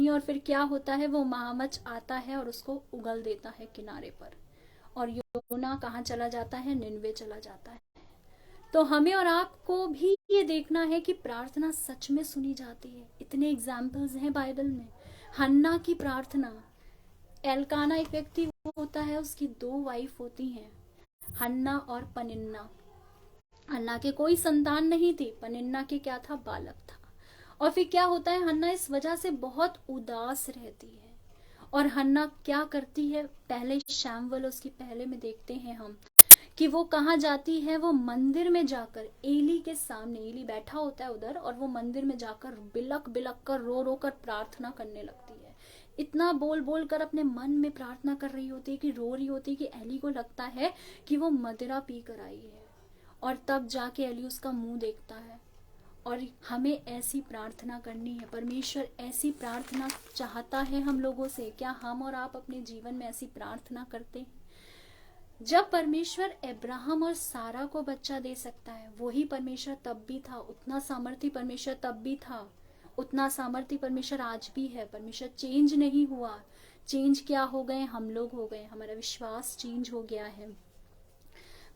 और फिर क्या होता है, वो मगरमच्छ आता है और उसको उगल देता है किनारे पर, और योना कहाँ चला जाता है, निन्वे चला जाता है। तो हमें और आपको भी ये देखना है कि प्रार्थना सच में सुनी जाती है। इतने एग्जाम्पल्स हैं बाइबल में। हन्ना की प्रार्थना, एल्काना एक व्यक्ति होता है, उसकी 2 वाइफ होती हैं, हन्ना और पनिन्ना। हन्ना के कोई संतान नहीं थी, पनिन्ना के क्या था, बालक था। और फिर क्या होता है, हन्ना इस वजह से बहुत उदास रहती है, और हन्ना क्या करती है, पहले शैमुएल उसकी पहले में देखते हैं हम कि वो कहाँ जाती है, वो मंदिर में जाकर एली के सामने, एली बैठा होता है उधर, और वो मंदिर में जाकर बिलक बिलक कर रो रो कर प्रार्थना करने लगती है। इतना बोल बोल कर अपने मन में प्रार्थना कर रही होती है कि रो रही होती है कि एली को लगता है कि वो मदिरा पी कर आई है, और तब जाके एली उसका मुंह देखता है। और हमें ऐसी प्रार्थना करनी है, परमेश्वर ऐसी प्रार्थना चाहता है हम लोगों से। क्या हम और आप अपने जीवन में ऐसी प्रार्थना करते हैं? जब परमेश्वर अब्राहम और सारा को बच्चा दे सकता है, वही परमेश्वर तब भी था, उतना सामर्थ्य परमेश्वर तब भी था, उतना सामर्थ्य परमेश्वर आज भी है। परमेश्वर चेंज नहीं हुआ। चेंज क्या हो गए, हम लोग हो गए, हमारा विश्वास चेंज हो गया है।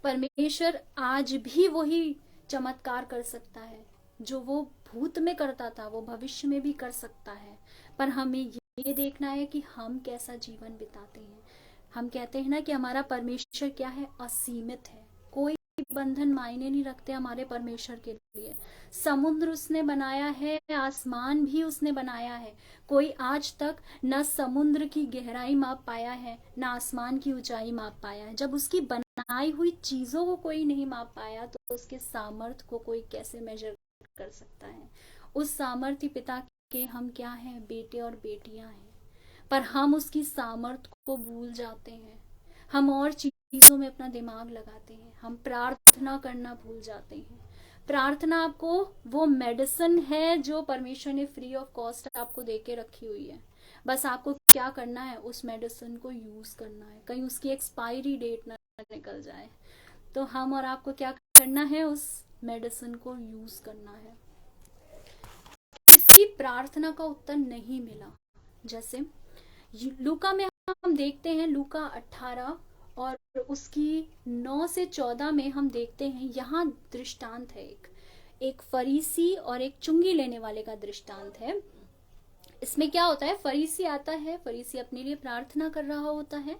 परमेश्वर आज भी वही चमत्कार कर सकता है, जो वो भूत में करता था वो भविष्य में भी कर सकता है। पर हमें ये देखना है कि हम कैसा जीवन बिताते हैं। हम कहते हैं ना कि हमारा परमेश्वर क्या है, असीमित है, कोई बंधन मायने नहीं रखते हमारे परमेश्वर के लिए। समुद्र उसने बनाया है, आसमान भी उसने बनाया है। कोई आज तक न समुद्र की गहराई माप पाया है, न आसमान की ऊंचाई माप पाया है। जब उसकी बनाई हुई चीजों को कोई नहीं माप पाया तो उसके सामर्थ्य को कोई कैसे मेजर कर सकता है। उस सामर्थ्य पिता के हम क्या हैं, बेटे और बेटियां हैं, पर हम उसकी सामर्थ्य को भूल जाते हैं। हम और चीजों में अपना दिमाग लगाते हैं, हम प्रार्थना करना भूल जाते हैं। प्रार्थना आपको वो मेडिसिन है जो परमेश्वर ने फ्री ऑफ कॉस्ट आपको देके रखी हुई है। बस आपको क्या करना है, उस मेडिसिन को यूज करना है, कहीं उसकी एक्सपायरी डेट ना निकल जाए। तो हम और आपको क्या करना है, उस मेडिसिन को यूज करना है। किसी प्रार्थना का उत्तर नहीं मिला, जैसे लूका में हम देखते हैं, लूका 18 और उसकी 9 से 14 में हम देखते हैं, यहाँ दृष्टांत है, एक फरीसी और एक चुंगी लेने वाले का दृष्टांत है। इसमें क्या होता है, फरीसी आता है, फरीसी अपने लिए प्रार्थना कर रहा होता है,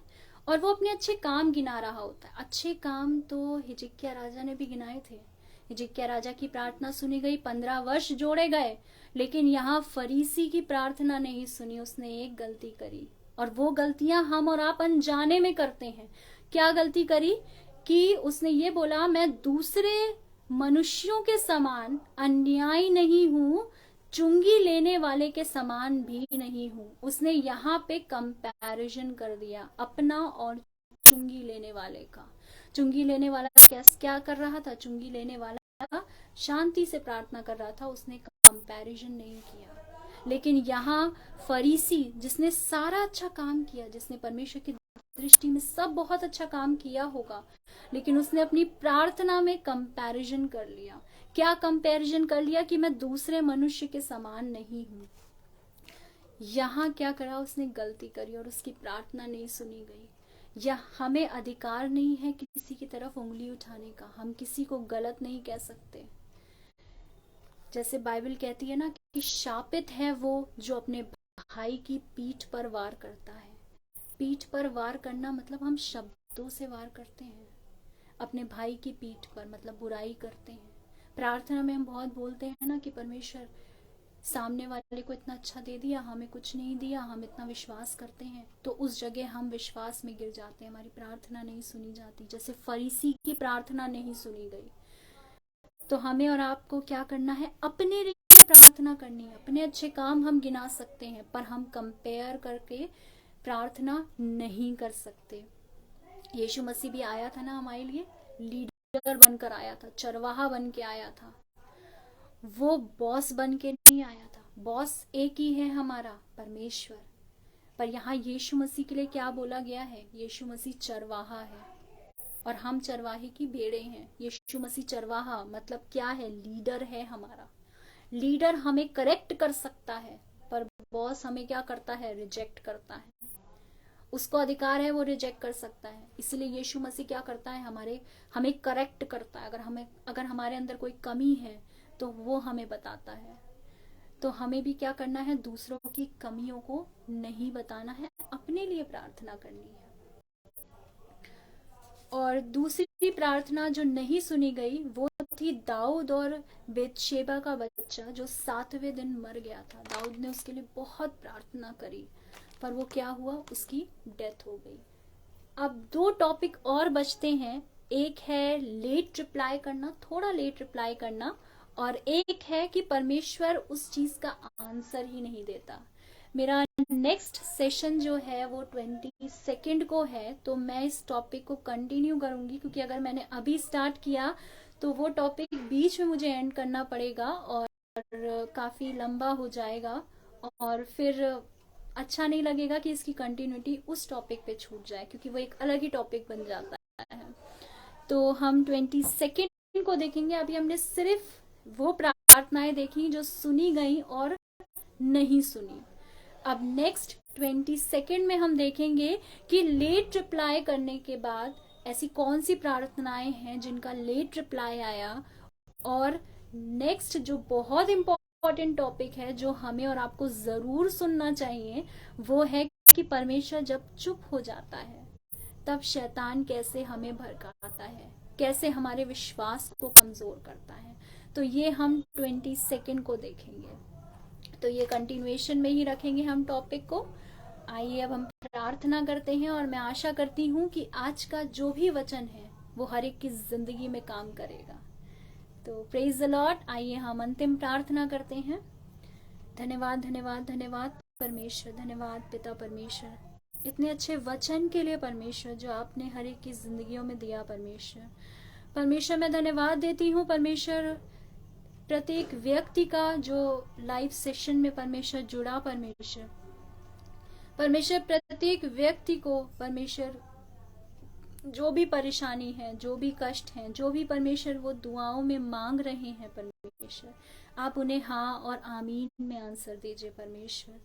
और वो अपने अच्छे काम गिना रहा होता है। अच्छे काम तो हिजकिय्याह राजा ने भी गिनाए थे। हिजकिय्याह राजा की प्रार्थना सुनी गई, 15 वर्ष जोड़े गए, लेकिन यहाँ फरीसी की प्रार्थना नहीं सुनी। उसने एक गलती करी, और वो गलतियां हम और आप अनजाने में करते हैं। क्या गलती करी कि उसने ये बोला, मैं दूसरे मनुष्यों के समान अन्यायी नहीं हूं, चुंगी लेने वाले के समान भी नहीं हूं। उसने यहाँ पे कंपैरिजन कर दिया अपना और चुंगी लेने वाले का। चुंगी लेने वाला क्या क्या कर रहा था? चुंगी लेने वाला शांति से प्रार्थना कर रहा था, उसने कंपैरिजन नहीं किया। लेकिन यहाँ फरीसी, जिसने सारा अच्छा काम किया, जिसने परमेश्वर की दृष्टि में सब बहुत अच्छा काम किया होगा, लेकिन उसने अपनी प्रार्थना में कंपैरिजन कर लिया। क्या कंपैरिजन कर लिया? कि मैं दूसरे मनुष्य के समान नहीं हूं। यहाँ क्या करा? उसने गलती करी और उसकी प्रार्थना नहीं सुनी गई। या हमें अधिकार नहीं है किसी की तरफ उंगली उठाने का, हम किसी को गलत नहीं कह सकते। जैसे बाइबल कहती है ना कि शापित है वो जो अपने भाई की पीठ पर वार करता है। पीठ पर वार करना मतलब हम शब्दों से वार करते हैं अपने भाई की पीठ पर, मतलब बुराई करते हैं। प्रार्थना में हम बहुत बोलते हैं ना कि परमेश्वर सामने वाले को इतना अच्छा दे दिया, हमें कुछ नहीं दिया, हम इतना विश्वास करते हैं, तो उस जगह हम विश्वास में गिर जाते हैं, हमारी प्रार्थना नहीं सुनी जाती। जैसे फरीसी की प्रार्थना नहीं सुनी गई। तो हमें और आपको क्या करना है? अपने लिए प्रार्थना करनी है। अपने अच्छे काम हम गिना सकते हैं, पर हम कंपेयर करके प्रार्थना नहीं कर सकते। यीशु मसीह भी आया था ना हमारे लिए, लीडर बनकर आया था, चरवाहा बन के आया था। वो बॉस बन के नहीं आया था। बॉस एक ही है हमारा, परमेश्वर। पर यहाँ यीशु मसीह के लिए क्या बोला गया है? यीशु मसीह चरवाहा है और हम चरवाहे की भेड़े हैं। यीशु मसीह चरवाहा मतलब क्या है? लीडर है हमारा। लीडर हमें करेक्ट कर सकता है, पर बॉस हमें क्या करता है? रिजेक्ट करता है। उसको अधिकार है, वो रिजेक्ट कर सकता है। इसलिए यीशु मसीह क्या करता है? हमें करेक्ट करता है। अगर हमारे अंदर कोई कमी है तो वो हमें बताता है। तो हमें भी क्या करना है? दूसरों की कमियों को नहीं बताना है, अपने लिए प्रार्थना करनी है। और दूसरी प्रार्थना जो नहीं सुनी गई वो थी दाऊद और बेतशेबा का बच्चा जो 7वें दिन मर गया था। दाऊद ने उसके लिए बहुत प्रार्थना करी, पर वो क्या हुआ? उसकी डेथ हो गई। अब 2 टॉपिक और बचते हैं। एक है लेट रिप्लाई करना, थोड़ा लेट रिप्लाई करना, और एक है कि परमेश्वर उस चीज का आंसर ही नहीं देता। मेरा नेक्स्ट सेशन जो है वो 22 को है, तो मैं इस टॉपिक को कंटिन्यू करूंगी, क्योंकि अगर मैंने अभी स्टार्ट किया तो वो टॉपिक बीच में मुझे एंड करना पड़ेगा और काफी लंबा हो जाएगा, और फिर अच्छा नहीं लगेगा कि इसकी कंटिन्यूटी उस टॉपिक पे छूट जाए, क्योंकि वो एक अलग ही टॉपिक बन जाता है। तो हम 22 को देखेंगे। अभी हमने सिर्फ वो प्रार्थनाएं देखी जो सुनी गई और नहीं सुनी। अब नेक्स्ट 22 में हम देखेंगे कि लेट रिप्लाई करने के बाद ऐसी कौन सी प्रार्थनाएं हैं जिनका लेट रिप्लाई आया। और नेक्स्ट जो बहुत इंपॉर्टेंट टॉपिक है जो हमें और आपको जरूर सुनना चाहिए, वो है कि परमेश्वर जब चुप हो जाता है तब शैतान कैसे हमें भड़काता है, कैसे हमारे विश्वास को कमजोर करता है। तो ये हम 22 को देखेंगे। तो ये कंटिन्यूएशन में ही रखेंगे हम टॉपिक को। आइए अब हम प्रार्थना करते हैं, और मैं आशा करती हूँ कि आज का जो भी वचन है वो हर एक की जिंदगी में काम करेगा। तो प्रेज द लॉर्ड। आइए हम अंतिम प्रार्थना करते हैं। धन्यवाद धन्यवाद धन्यवाद परमेश्वर, धन्यवाद पिता परमेश्वर, इतने अच्छे वचन के लिए परमेश्वर जो आपने हर एक की जिंदगियों में दिया। परमेश्वर मैं धन्यवाद देती हूँ परमेश्वर, प्रत्येक व्यक्ति का जो लाइव सेशन में परमेश्वर जुड़ा। परमेश्वर प्रत्येक व्यक्ति को परमेश्वर जो भी परेशानी है, जो भी कष्ट है, जो भी परमेश्वर वो दुआओं में मांग रहे हैं, परमेश्वर आप उन्हें हाँ और आमीन में आंसर दीजिए। परमेश्वर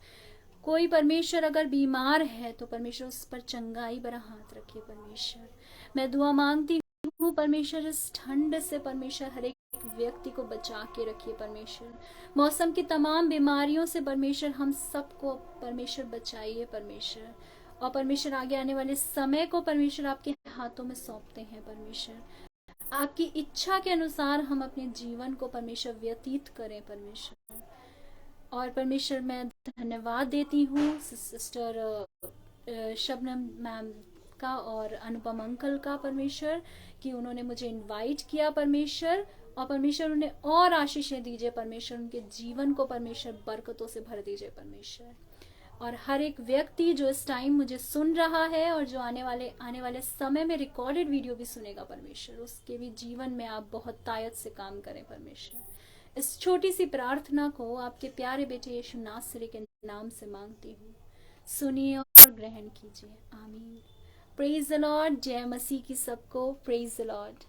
कोई परमेश्वर अगर बीमार है तो परमेश्वर उस पर चंगाई भरा हाथ रखिए। परमेश्वर मैं दुआ मांगती हूँ परमेश्वर, इस ठंड से परमेश्वर हर एक व्यक्ति को बचा के रखिए। परमेश्वर मौसम की तमाम बीमारियों से परमेश्वर हम सबको परमेश्वर बचाइए। परमेश्वर और परमेश्वर आगे आने वाले समय को परमेश्वर आपके हाथों में सौंपते हैं। परमेश्वर आपकी इच्छा के अनुसार हम अपने जीवन को परमेश्वर व्यतीत करें। परमेश्वर और परमेश्वर मैं धन्यवाद देती हूँ सिस्टर शबनम मैम का और अनुपम अंकल का परमेश्वर, कि उन्होंने मुझे इनवाइट किया परमेश्वर, और परमेश्वर उन्हें और आशीषें दीजिए परमेश्वर, उनके जीवन को परमेश्वर बरकतों से भर दीजिए परमेश्वर। और हर एक व्यक्ति जो इस टाइम मुझे सुन रहा है और जो आने वाले समय में रिकॉर्डेड वीडियो भी सुनेगा परमेश्वर, उसके भी जीवन में आप बहुत तायत से काम करें परमेश्वर। इस छोटी सी प्रार्थना को आपके प्यारे बेटे यीशु नासरी के नाम से मांगती हूँ, सुनिए और ग्रहण कीजिए, आमीन। प्रेज द लॉर्ड, जय मसीह की सबको, प्रेज द लॉर्ड।